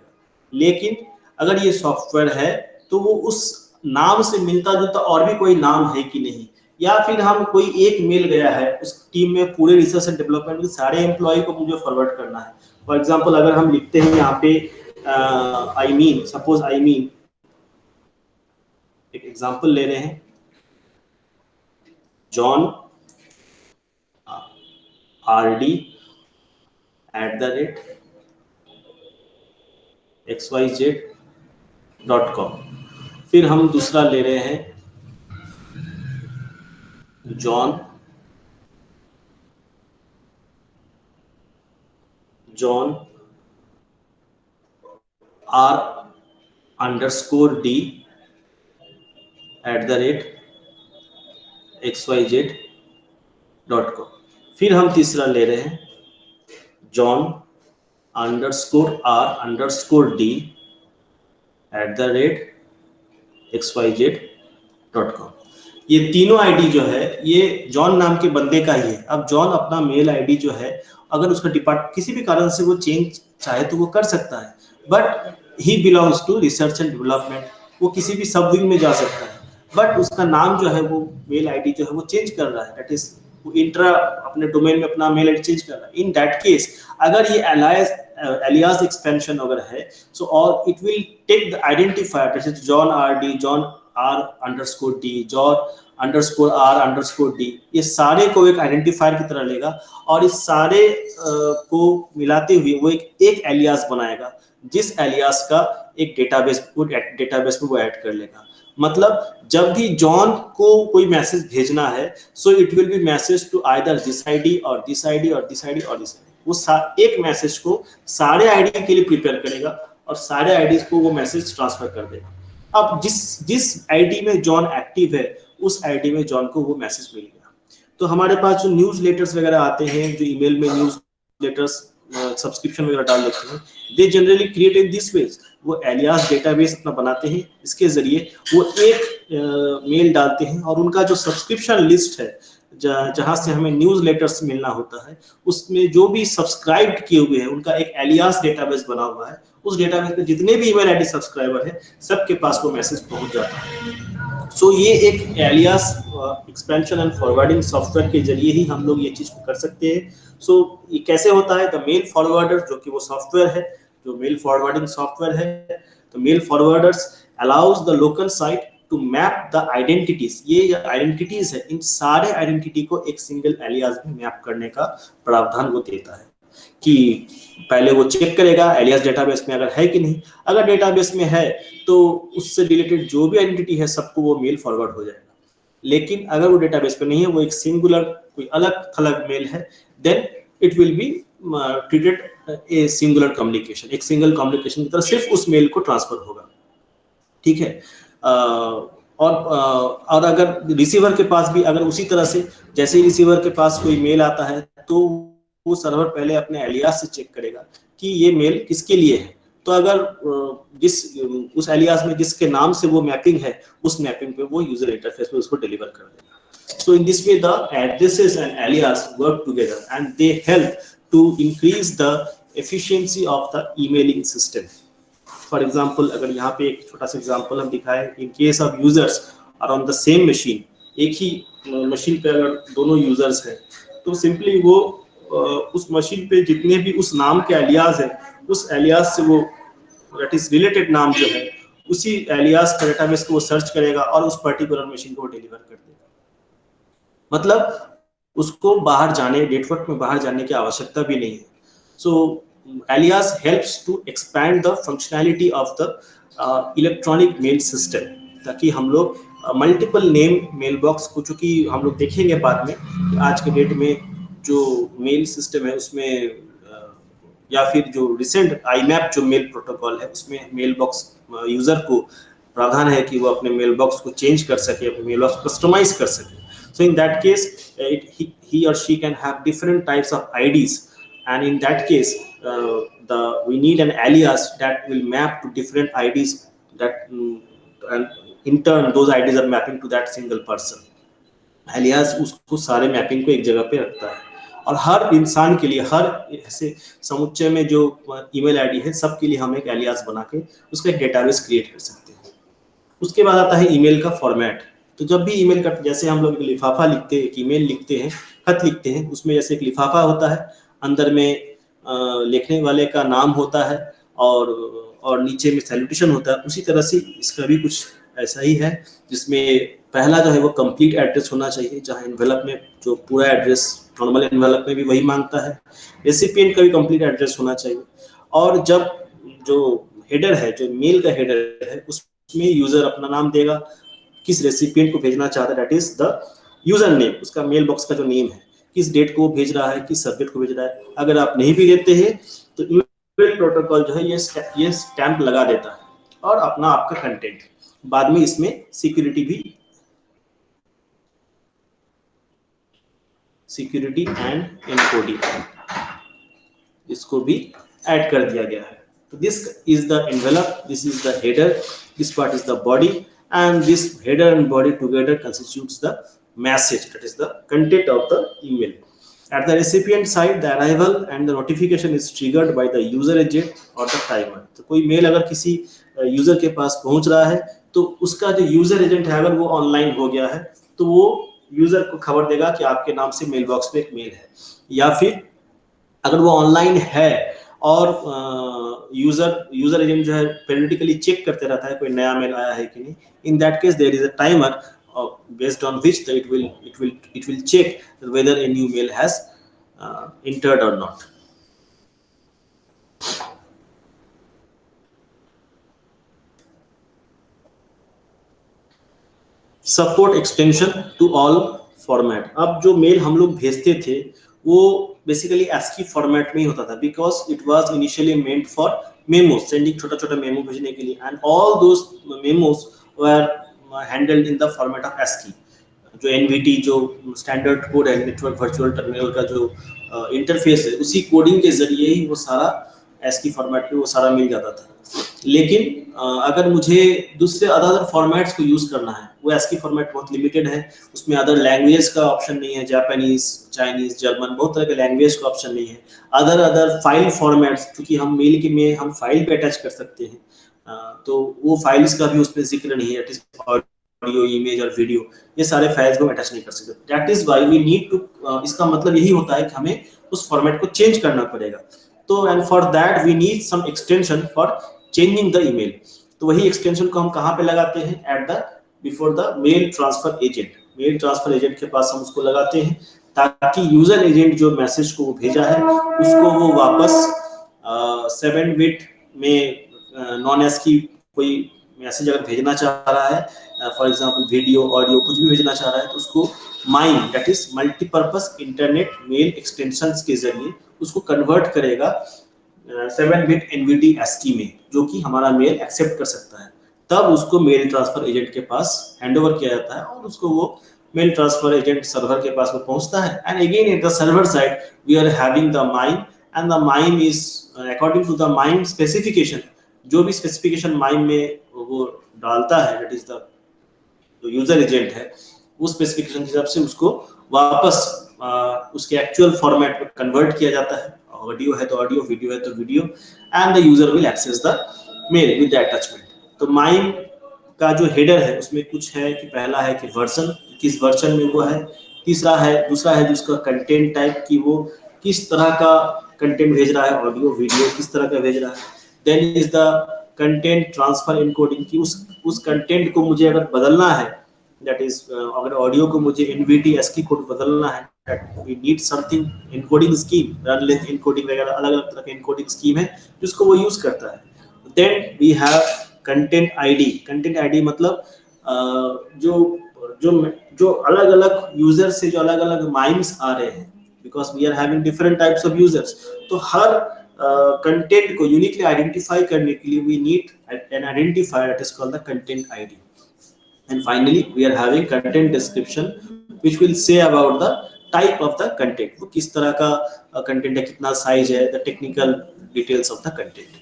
लेकिन अगर ये सॉफ्टवेयर है तो वो उस नाम से मिलता जुलता और भी कोई नाम है कि नहीं, या फिर हम कोई एक मेल गया है उस टीम में पूरे रिसर्च एंड डेवलपमेंट के सारे एम्प्लॉय को मुझे फॉरवर्ड करना है। फॉर एग्जांपल अगर हम लिखते हैं यहाँ पे I mean, suppose I mean, एक एग्जांपल ले रहे हैं, जॉन RD @xyz.com। फिर हम दूसरा ले रहे हैं जॉन R_D @xyz.com। फिर हम तीसरा ले रहे हैं John_R_D @xyz.com। ये तीनों आईडी जो है ये जॉन नाम के बंदे का ही है। अब जॉन अपना मेल आईडी जो है, अगर उसका डिपार्ट किसी भी कारण से वो चेंज चाहे तो वो कर सकता है, but he belongs to research and development, वो किसी भी सब विंग में जा सकता है, बट उसका नाम जो है वो मेल आईडी जो है वो चेंज कर रहा है, दैट इज इंट्रा अपने डोमेन में अपना मेल आईडी चेंज कर रहा है। इन दैट केस अगर ये एलियास एक्सपेंशन अगर है, सो और it will take the identifier that is John RD, John R_D, John_R_D, ये सारे को एक आइडेंटिफायर की तरह लेगा और इस सारे को मिलाते हुए वो एक एलियास बनाएगा, जिस एलियास का एक डेटाबेस में वो ऐड कर लेगा। मतलब जब भी जॉन को कोई मैसेज भेजना है, so it will be message to either this ID और दिस आईडी और दिस आईडी और दिस आईडी। वो एक मैसेज को सारे आईडी के लिए प्रिपेयर करेगा और सारे आईडीज को वो मैसेज ट्रांसफर कर देगा। अब जिस आईडी में जॉन एक्टिव है, उस आईडी में जॉन को वो मैसेज मिल गया। तो हमारे पास जो न्यूज लेटर्स वगैरह आते हैं, जो ईमेल में न्यूज लेटर्स सब्सक्रिप्शन वगैरह डाल देते हैं, they generally create in this ways. वो एलियास डेटाबेस अपना बनाते हैं, इसके जरिए वो एक मेल डालते हैं और उनका जो सब्सक्रिप्शन लिस्ट है, जहां से हमें न्यूज लेटर्स मिलना होता है, उसमें जो भी सब्सक्राइब किए हुए हैं उनका एक एलियास डेटाबेस बना हुआ है। उस डेटाबेस में जितने भी ईमेल आईडी सब्सक्राइबर है, सबके पास वो मैसेज पहुंच जाता है। सो ये एक alias expansion and forwarding software के जरिए ही हम लोग ये चीज कर सकते हैं। सो ये कैसे होता है? द मेल फॉरवर्डर, जो कि वो सॉफ्टवेयर है, जो मेल फॉरवर्डिंग सॉफ्टवेयर है, तो mail forwarders allows the local site to map the identities. ये आइडेंटिटीज है, इन सारे आइडेंटिटी को एक सिंगल एलियास में मैप करने का प्रावधान वो देता है कि पहले वो चेक करेगा एलियास डेटाबेस में अगर है कि नहीं। अगर डेटाबेस में है तो उससे रिलेटेड जो भी आइडेंटिटी है सबको वो मेल फॉरवर्ड हो जाएगा। लेकिन अगर वो डेटाबेस पे नहीं है, वो एक सिंगुलर कोई अलग थलग मेल है, then it will be treated a singular communication. एक सिंगल कम्युनिकेशन की तरह सिर्फ उस मेल को ट्रांसफर होगा, ठीक है। और अगर रिसीवर के पास भी अगर उसी तरह से, जैसे ही रिसीवर के पास कोई मेल आता है, तो वो सर्वर पहले अपने एलियास से चेक करेगा कि ये मेल किसके लिए है। तो अगर उस एलियास में जिसके नाम से वो मैपिंग है, उस मैपिंग पे वो यूजर इंटरफेस पे उसको डिलीवर कर देगा। So in this way the addresses and alias work together and they help to increase the efficiency of the emailing system. For example, अगर यहाँ पे एक छोटा सा एग्जाम्पल हम दिखाएं, in case of users are on the same machine, एक ही मशीन पे अगर दोनों यूजर्स हैं, तो सिंपली वो उस मशीन पे जितने भी उस नाम के एलियास है, उस एलियास से वो दैट इज रिलेटेड नाम जो है, उसी एलियास का डेटाबेस को वो सर्च करेगा और उस पर्टिकुलर मशीन को डिलीवर कर देगा। मतलब उसको बाहर जाने, नेटवर्क में बाहर जाने की आवश्यकता भी नहीं है। सो alias helps to expand the functionality of the electronic mail system, ताकि हम लोग मल्टीपल नेम मेल बॉक्स को, चूंकि हम लोग देखेंगे बाद में कि आज के डेट में जो मेल सिस्टम है उसमें या फिर जो रिसेंट IMAP जो मेल प्रोटोकॉल है, उसमें मेल बॉक्स यूजर को प्रावधान है कि वो अपने मेल बॉक्स को चेंज कर सके, अपने मेल बॉक्स कस्टमाइज कर सके। So in that case, he or she can have different types of IDs, and in that case, we need an alias that will map to different IDs that, and in turn those IDs are mapping to that single person. Alias उसको सारे mapping को एक जगह पे रखता है। और हर इंसान के लिए, हर ऐसे समुच्चय में जो ईमेल आईडी है सबके लिए हम एक एलियास बना के उसका एक डेटाबेस क्रिएट कर सकते हैं। उसके बाद आता है ईमेल का फॉर्मेट। तो जब भी ईमेल का, जैसे हम लोग लिफाफा लिखते हैं, एक ईमेल लिखते हैं, खत लिखते हैं, उसमें जैसे एक लिफाफा होता है, अंदर में लिखने वाले का नाम होता है और नीचे में सैल्यूटेशन होता है, उसी तरह से इसका भी कुछ ऐसा ही है, जिसमें पहला जो है वो कंप्लीट एड्रेस होना चाहिए, जहां एनवेलप में जो पूरा एड्रेस नॉर्मल एनवेलप में भी वही मांगता है। रेसिपिएंट का भी कंप्लीट एड्रेस होना चाहिए। और जब जो हेडर है, जो मेल का हेडर है, उसमें यूजर अपना नाम देगा, किस रेसिपिएंट को भेजना चाहता है, that is the user name, उसका मेल बॉक्स का जो नेम है, किस डेट को भेज रहा है, किस सब्जेक्ट को भेज रहा है। अगर आप नहीं भी देते हैं तो ईमेल प्रोटोकॉल जो है ये स्टैंप लगा देता है और अपना आपका कंटेंट, बाद में इसमें सिक्योरिटी एंड एनकोडिंग इसको भी ऐड कर दिया गया है। तो this is the envelope, this is the header, this part is the body, and this header and body together constitutes the message, that is the content of the email. At the recipient side, the arrival and the notification is triggered by the user agent or the timer. तो कोई mail अगर किसी user के पास पहुंच रहा है तो उसका जो यूजर एजेंट है अगर वो ऑनलाइन हो गया है तो वो यूजर को खबर देगा कि आपके नाम से मेल बॉक्स पे एक मेल है। या फिर अगर वो ऑनलाइन है और यूजर एजेंट जो है पेरियोडिकली चेक करते रहता है कोई नया मेल आया है कि नहीं, in that case there is a timer based on which it will check whether a new mail has entered or not. Support extension to all format. अब जो मेल हम लोग भेजते थे वो बेसिकली ASCII फॉर्मेट में ही होता था, because it was initially meant for memos, sending छोटा छोटा मेमो भेजने के लिए, and all those memos were handled in the format of ASCII। जो NVT जो स्टैंडर्ड कोड है, नेटवर्क वर्चुअल टर्मिनल का जो इंटरफेस है, उसी कोडिंग के जरिए ही वो सारा ASCII फॉर्मेट में वो सारा मिल जाता था। लेकिन अगर मुझे दूसरे अदर फॉर्मेट्स को यूज करना है, वो ASCII फॉर्मेट बहुत लिमिटेड है, उसमें अदर लैंग्वेज का ऑप्शन नहीं है, जापानीज, चाइनीज, जर्मन, बहुत तरह के लैंग्वेज का ऑप्शन नहीं है। अदर फाइल फॉर्मेट्स, क्योंकि हम मेल के में हम फाइल पे अटैच कर सकते हैं, तो वो फाइल्स का भी उसमें जिक्र नहीं है, ऑडियो, इमेज और वीडियो, ये सारे फाइल्स को अटैच नहीं कर सकते। That is why we need to, इसका मतलब यही होता है कि हमें उस फॉर्मेट को चेंज करना पड़ेगा। तो and for that we need some extension for changing the email. तो वही एक्सटेंशन को हम कहाँ पे लगाते हैं, at the before the mail transfer agent. Mail transfer agent के पास हम उसको लगाते हैं ताकि यूजर एजेंट जो मैसेज को भेजा है उसको वो वापस 7 बिट में नॉन ASCII कोई मैसेज अगर भेजना चाह रहा है, फॉर एग्जांपल वीडियो, ऑडियो, कुछ भी भेजना चाह रहा है, तो उसको MIME, that is multipurpose internet mail extensions के जरिए उसको कन्वर्ट करेगा 7 बिट NVT ASCII में, जो कि हमारा मेल एक्सेप्ट कर सकता है। तब उसको मेल ट्रांसफर एजेंट के पास हैंडओवर किया जाता है और उसको वो मेल ट्रांसफर एजेंट सर्वर के पास वो पहुंचता है। And again at the server side we are having the MIME, and the MIME is according to the MIME specification, जो भी स्पेसिफिकेशन माइम में वो डालता है, दैट इज द जो यूजर एजेंट है, उस स्पेसिफिकेशन के हिसाब से उसको वापस उसके एक्चुअल फॉर्मेट में कन्वर्ट किया जाता है। ऑडियो है तो ऑडियो, वीडियो है तो video, and the user will access the mail with the attachment. तो माइम का जो हेडर है उसमें कुछ है कि पहला है कि वर्जन, किस वर्जन में वो है, दूसरा है जिसका कंटेंट टाइप की वो किस तरह का कंटेंट भेज रहा है, ऑडियो, वीडियो किस तरह का भेज रहा है। Then is the content transfer encoding की उस कंटेंट को मुझे अगर बदलना है, दैट इज अगर ऑडियो को मुझे NVT ASCII कोड बदलना है, that we need something encoding scheme, run length encoding वगैरह अलग अलग तरह के एनकोडिंग स्कीम है जिसको वो यूज करता है। Then we have content ID. Content ID मतलब जो अलग अलग यूजर से जो अलग अलग माइम्स आ रहे हैं, because we are having different types of users, तो हर कंटेंट को यूनिकली आइडेंटिफाई करने के लिए we need an identifier that is called the content ID. And finally we are having content description which will say about the type of the content, वो किस तरह का कंटेंट है, कितना साइज है, the technical details of the content.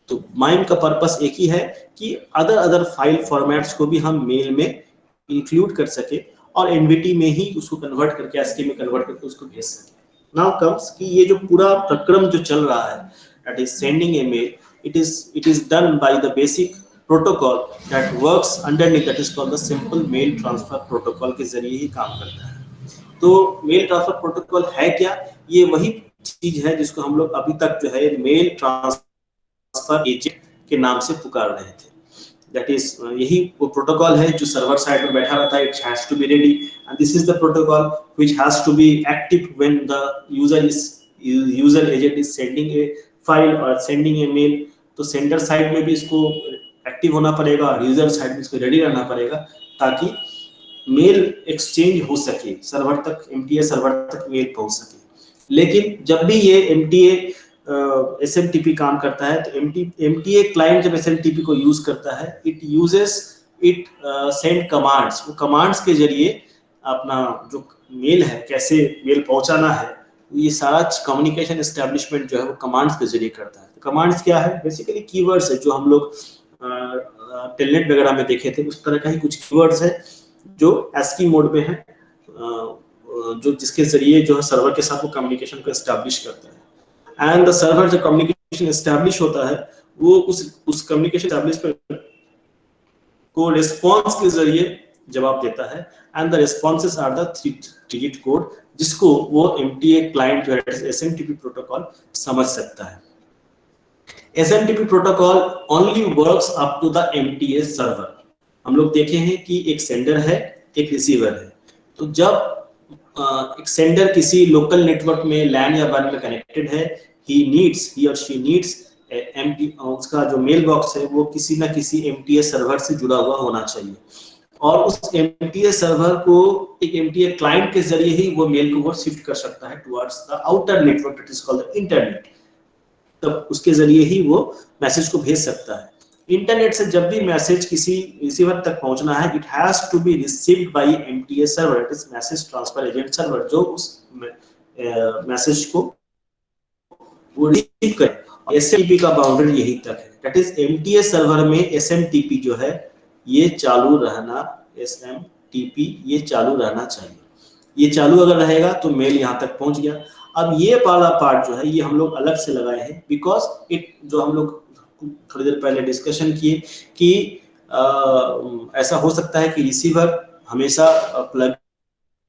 तो MIME का purpose एक ही है कि अदर फाइल फॉर्मेट्स को भी हम मेल में इंक्लूड कर सके और एनवीटी में ही उसको कन्वर्ट करके एसके में कन्वर्ट करके उसको भेज सके। नाउ कम्स कि ये जो पूरा प्रक्रम जो चल रहा है, that is sending a mail, it is done by the basic protocol that works underneath, that is called the simple mail transfer protocol के जरिए ही काम करता है। तो मेल ट्रांसफर प्रोटोकॉल है क्या? ये वही चीज है जिसको हम लोग अभी तक जो है मेल ट्रांसफर एजेंट के नाम से पुकार रहे थे। दैट इज यही वो प्रोटोकॉल है जो सर्वर साइड में बैठा रहता है। It has to be ready and this is the protocol which has to be active when the user agent is sending a file और सेंडिंग ए मेल। तो सेंडर साइड में भी इसको एक्टिव होना पड़ेगा और यूजर साइड में इसको रेडी रहना पड़ेगा ताकि मेल एक्सचेंज हो सके, सर्वर तक एमटीए सर्वर तक मेल पहुंच सके। लेकिन जब भी ये एमटीए एसएमटीपी काम करता है तो एमटीए क्लाइंट जब एसएमटीपी को यूज करता है, इट सेंड कमांड्स। वो कमांड्स के जरिए अपना जो मेल है, कैसे मेल पहुंचाना है, ये सारा कम्युनिकेशन एस्टेब्लिशमेंट जो है वो कमांड्स के जरिए करता है। तो कमांड्स क्या है? बेसिकली कीवर्ड्स है जो हम लोग टेलनेट वगैरह में देखे थे, उस तरह का ही कुछ कीवर्ड्स है जो ASCII मोड में है, जो जिसके जरिए जो है सर्वर के साथ वो कम्युनिकेशन को एस्टैब्लिश करता है। एंड द सर्वर जब कम्युनिकेशन एस्टैब्लिश होता है, वो उस कम्युनिकेशन एस्टैब्लिशमेंट को रिस्पांस के जरिए जवाब देता है। And the responses are the 3 digit code जिसको वो एमटीए क्लाइंट जो है एसएमटीपी प्रोटोकॉल समझ सकता है। SMTP protocol only works up to the MTA server. हम लोग देखे हैं कि एक सेंडर है, एक रिसीवर है। तो जब एक सेंडर किसी लोकल नेटवर्क में लैन या वन में कनेक्टेड है, ही और शी नीड्स उसका जो मेल बॉक्स है वो किसी ना किसी एमटीए सर्वर से जुड़ा हुआ होना चाहिए और उस एमटीए सर्वर को एक एमटीए क्लाइंट के जरिए ही वो मेल को वो शिफ्ट कर सकता है towards the outer network, that is called the internet. तब उसके जरिए ही वो मैसेज को भेज सकता है। इंटरनेट से जब भी मैसेज किसी रिसीवर तक पहुंचना है, it has to be received by MTA server, that is message transfer agent server, जो उस मैसेज को वो रिसीव करे। एसएमटीपी का बाउंड्री यही तक है, दैट इज एमटीए सर्वर में एसएमटीपी जो है ये चालू रहना, एसएमटीपी ये चालू रहना चाहिए। ये चालू अगर रहेगा तो मेल यहाँ तक पहुंच गया। अब ये वाला पार्ट जो है ये हम लोग अलग से लगाए हैं, बिकॉज इट जो हम लोग थोड़ी देर पहले डिस्कशन किए कि ऐसा हो सकता है कि रिसीवर हमेशा प्लग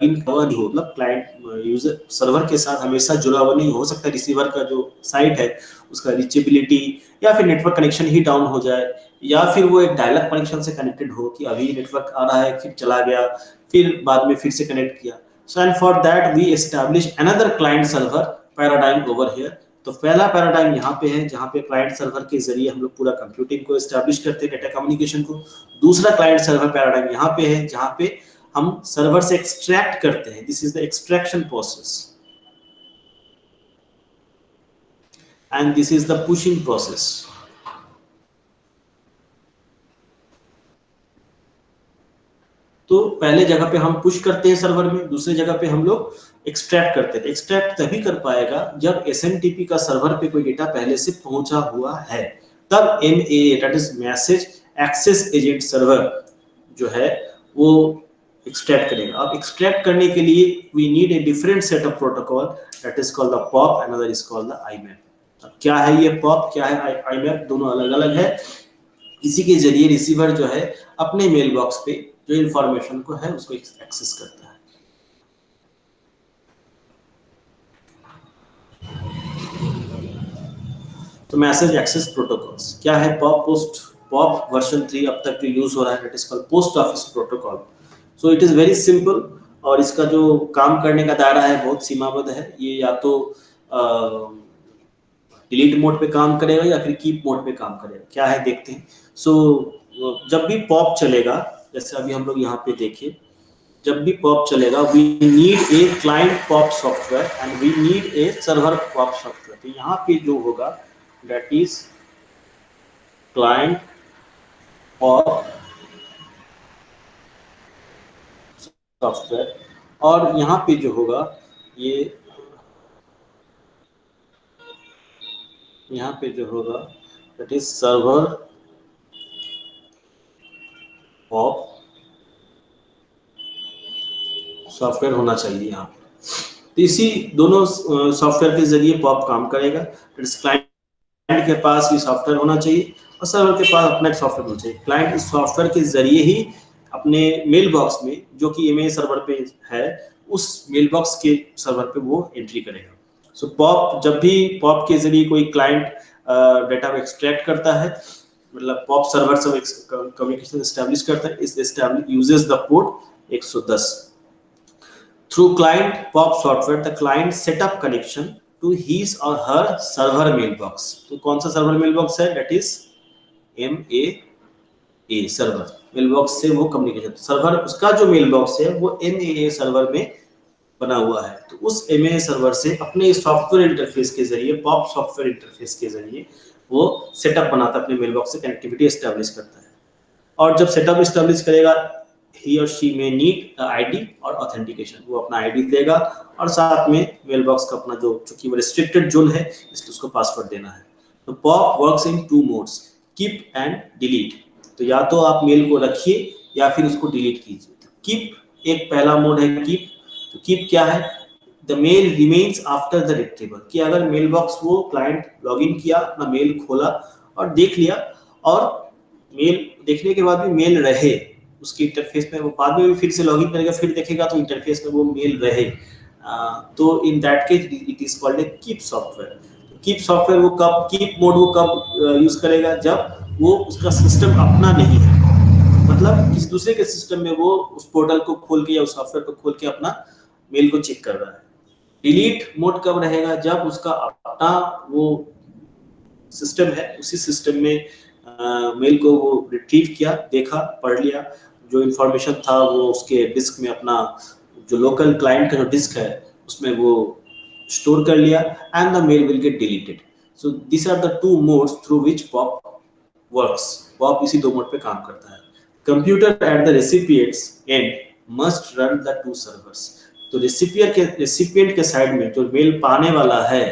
इन हुआ नहीं हो, मतलब क्लाइंट यूजर सर्वर के साथ हमेशा जुड़ा हुआ नहीं हो सकता। रिसीवर का जो साइट है उसका रीचेबिलिटी या फिर नेटवर्क कनेक्शन ही डाउन हो जाए, या फिर वो एक डायलअप कनेक्शन से कनेक्टेड हो कि अभी नेटवर्क आ रहा है फिर चला गया, फिर बाद में फिर से कनेक्ट किया। So and for that we establish another client server paradigm over here. तो पहला पैराडाइम यहाँ पे है जहाँ पे क्लाइंट सर्वर के जरिए हम लोग पूरा कंप्यूटिंग को एस्टैब्लिश करते हैं, डेटा कम्युनिकेशन को। दूसरा क्लाइंट सर्वर पैराडाइम यहाँ पे है जहाँ पे हम सर्वर से एक्सट्रैक्ट करते हैं। This is the extraction process and this is the pushing process. तो पहले जगह पे हम पुश करते हैं सर्वर में, दूसरी जगह पे हम लोग एक्सट्रैक्ट करते हैं। एक्सट्रैक्ट तभी कर पाएगा जब एसएमटीपी का सर्वर पे कोई डेटा पहले से पहुंचा हुआ है, तब MAA that is message access agent server जो है वो एक्सट्रैक्ट करेगा। अब एक्सट्रैक्ट करने के लिए we need a different set of protocol, that is called the POP, another is called the IMAP. अब क्या है ये पॉप, क्या है आईमैप, दोनों अलग अलग है। इसी के जरिए रिसीवर जो है अपने मेल बॉक्स पे जो इंफॉर्मेशन को है उसको एक्सेस करता है। तो मैसेज एक्सेस प्रोटोकॉल्स क्या है? पॉप वर्जन 3 अब तक जो यूज हो रहा है, that is called post office protocol. So it is very simple और इसका जो काम करने का दायरा है बहुत सीमाबद्ध है। ये या तो डिलीट मोड पे काम करेगा या फिर कीप मोड पे काम करेगा। क्या है देखते हैं। सो जब भी पॉप चलेगा, जैसे अभी हम लोग यहाँ पे देखिए, जब भी पॉप चलेगा we need a client POP software and we need a server POP software. तो यहाँ पे जो होगा that is client POP software, और यहाँ पे जो होगा ये यहाँ पे जो होगा that is server POP software होना चाहिए यहाँ पे। तो इसी दोनों सॉफ्टवेयर के जरिए पॉप काम करेगा। क्लाइंट के पास भी सॉफ्टवेयर होना चाहिए और सर्वर के पास अपना एक सॉफ्टवेयर होना चाहिए। क्लाइंट इस सॉफ्टवेयर के जरिए ही अपने मेल बॉक्स में, जो कि एमए सर्वर पे है, उस मेल बॉक्स के सर्वर पे वो एंट्री करेगा। सो पॉप, जब भी पॉप के जरिए कोई क्लाइंट डेटा को एक्सट्रैक्ट करता है, मतलब पॉप सर्वर से कम्युनिकेशन एस्टैब्लिश करता है, इस establish uses the port 110। Through client POP software the client set up connection to his और हर सर्वर मेल बॉक्स। तो कौन सा सर्वर मेल बॉक्स है? That is MAA server mail box से वो कम्युनिकेशन सर्वर, उसका जो मेल बॉक्स है वो MAA सर्वर में बना हुआ है। तो उस MAA सर्वर से अपने सॉफ्टवेयर इंटरफेस के जरिए, पॉप सॉफ्टवेयर इंटरफेस के जरिए वो सेटअप बनाता है, अपने मेल बॉक्स से कनेक्टिविटी एस्टैब्लिश करता है। और जब सेटअप एस्टैब्लिश करेगा, he or she may need ID और ऑथेंटिकेशन, वो अपना ID देगा और साथ में मेल बॉक्स का अपना जो, चूंकि वो रिस्ट्रिक्टेड जोन है इसलिए उसको पासवर्ड देना है। तो pop works in 2 modes, keep and delete. तो या तो आप मेल को रखिए या फिर उसको डिलीट कीजिए। तो कीप एक पहला मोड है, कीप। तो कीप क्या है? The mail remains after the retrieval, कि अगर मेल बॉक्स वो क्लाइंट लॉगिन किया, अपना मेल खोला और देख लिया, और मेल देखने के बाद भी मेल रहे उसके इंटरफेस में, वो बाद में भी फिर से लॉगिन करेगा, फिर देखेगा तो इंटरफेस में वो मेल रहे, तो इन that case it is called A keep software. Keep software वो कब, कीप मोड वो कब यूज करेगा? जब वो उसका सिस्टम अपना नहीं है, मतलब किसी दूसरे के सिस्टम में वो उस पोर्टल को खोल के या उस सॉफ्टवेयर को खोल के अपना मेल को चेक कर रहा है। डिलीट मोड कब रहेगा? जब उसका अपना वो सिस्टम है, उसी सिस्टम में मेल को वो रिट्रीव किया, देखा, पढ़ लिया, जो इंफॉर्मेशन था वो उसके डिस्क में, अपना जो लोकल क्लाइंट का जो डिस्क है उसमें वो स्टोर कर लिया, and the mail will get deleted. So this are the 2 modes through which POP works. POP इसी 2 मोड पे काम करता है। Computer at the recipients end must run the 2 servers. तो रेसिपिएंट के साइड में जो मेल पाने वाला है,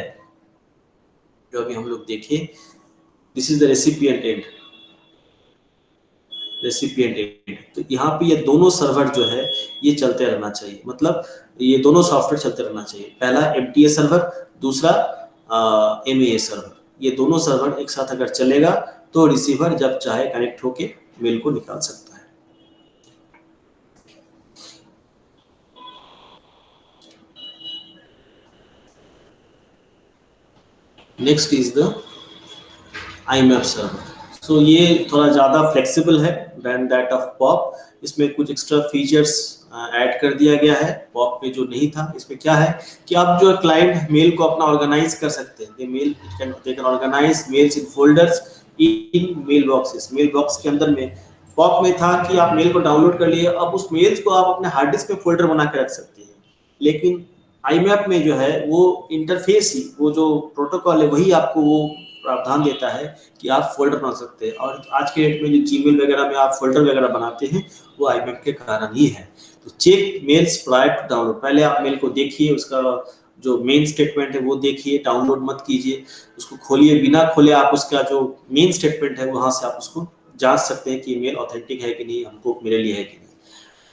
जो अभी हम लोग देखें, this is the recipient and, recipient and. तो यहाँ पे ये दोनों सर्वर जो है ये चलते रहना चाहिए, मतलब ये दोनों सॉफ्टवेयर चलते रहना चाहिए। पहला MTA सर्वर, दूसरा MAA सर्वर। ये दोनों सर्वर एक साथ अगर चलेगा तो रिसीवर जब चाहे कनेक्ट होके मेल को निकाल सकता है। Next is the IMAP server. So ये थोड़ा ज़्यादा फ्लेक्सिबल है देन दैट ऑफ पॉप। इसमें कुछ एक्स्ट्रा फीचर्स ऐड कर दिया गया है, पॉप में जो नहीं था। इसमें क्या है कि आप जो क्लाइंट मेल को अपना ऑर्गेनाइज कर सकते हैं, they can organise mails in folders in mail boxes. Mail box के अंदर में पॉप में था कि आप मेल को डाउनलोड कर लिए, अब उस मेल्स को आप अपने हार्ड डिस्क में फोल्डर बना के रख सकते हैं। लेकिन IMAP में जो है वो इंटरफेस ही, वो जो प्रोटोकॉल है वही आपको वो प्रावधान देता है कि आप फोल्डर बना सकते हैं। और आज के डेट में जो जीमेल वगैरह में आप फोल्डर वगैरह बनाते हैं वो IMAP के कारण ही है। तो check mails prior to download, पहले आप मेल को देखिए, उसका जो मेन स्टेटमेंट है वो देखिए, डाउनलोड मत कीजिए, उसको खोलिए। बिना खोले आप उसका जो मेन स्टेटमेंट है वहां से आप उसको जांच सकते हैं कि मेल ऑथेंटिक है कि नहीं, हमको मेरे लिए है कि नहीं।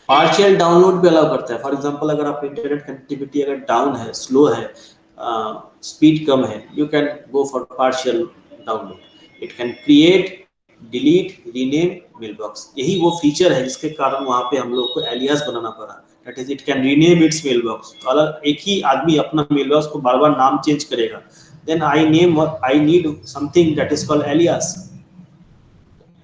पार्शियल डाउनलोड भी अलाउ करता है। फॉर एग्जांपल अगर आप इंटरनेट कनेक्टिविटी अगर डाउन है, स्लो है, स्पीड कम है, you can go for partial download. It can create, delete, rename mail box. यही वो फीचर है जिसके कारण वहां पे हम लोग को एलियास बनाना पड़ा। That is it can rename its mail box. तो अगर एक ही आदमी अपना मेल बॉक्स को बार बार नाम चेंज करेगा, then I need something that is called alias.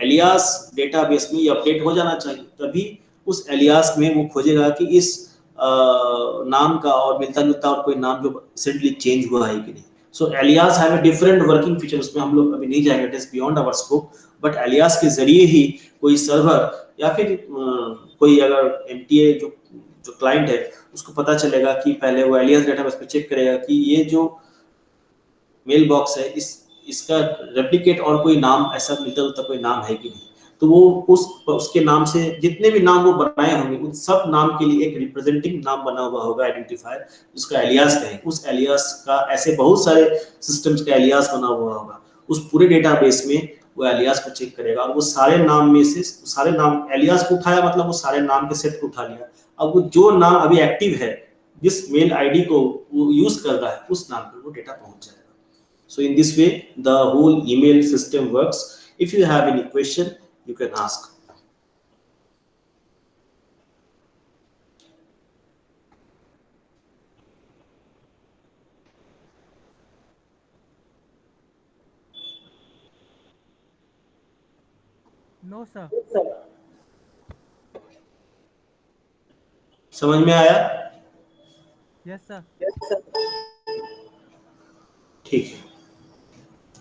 Alias database में अपडेट हो जाना चाहिए, तभी उस एलियास में वो खोजेगा कि इस नाम का और मिलता जुलता और कोई नाम जो रिसेंटली चेंज हुआ है कि नहीं। So alias have a different working feature, उसमें हम लोग अभी नहीं जाएंगे, it is beyond our scope. But alias के जरिए ही कोई सर्वर या फिर कोई अगर MTA जो क्लाइंट है उसको पता चलेगा कि पहले वो एलियास डेटाबेस पे चेक करेगा कि ये जो मेल बॉक्स है इसका रेप्लिकेट और कोई नाम ऐसा मिलता जुलता कोई नाम है कि नहीं। तो वो उसके नाम से जितने भी नाम वो बनाए होंगे उन सब नाम के लिए एक रिप्रेजेंटिंग नाम बना हुआ होगा, आइडेंटिफायर, उसका एलियास कहें। उस एलियास का ऐसे बहुत सारे सिस्टम्स का एलियास बना हुआ होगा, उस पूरे डेटाबेस में वो एलियास को चेक करेगा और वो सारे नाम में से सारे नाम एलियास को उठाया, मतलब वो सारे नाम के सेट को उठा लिया अब वो जो नाम अभी एक्टिव है, जिस मेल आईडी को वो यूज कर रहा है, उस नाम पर वो डेटा पहुंच जाएगा. So in this way, the whole email system works. If you have any question, you can ask. No sir. समझ में आया? Yes sir. ठीक है.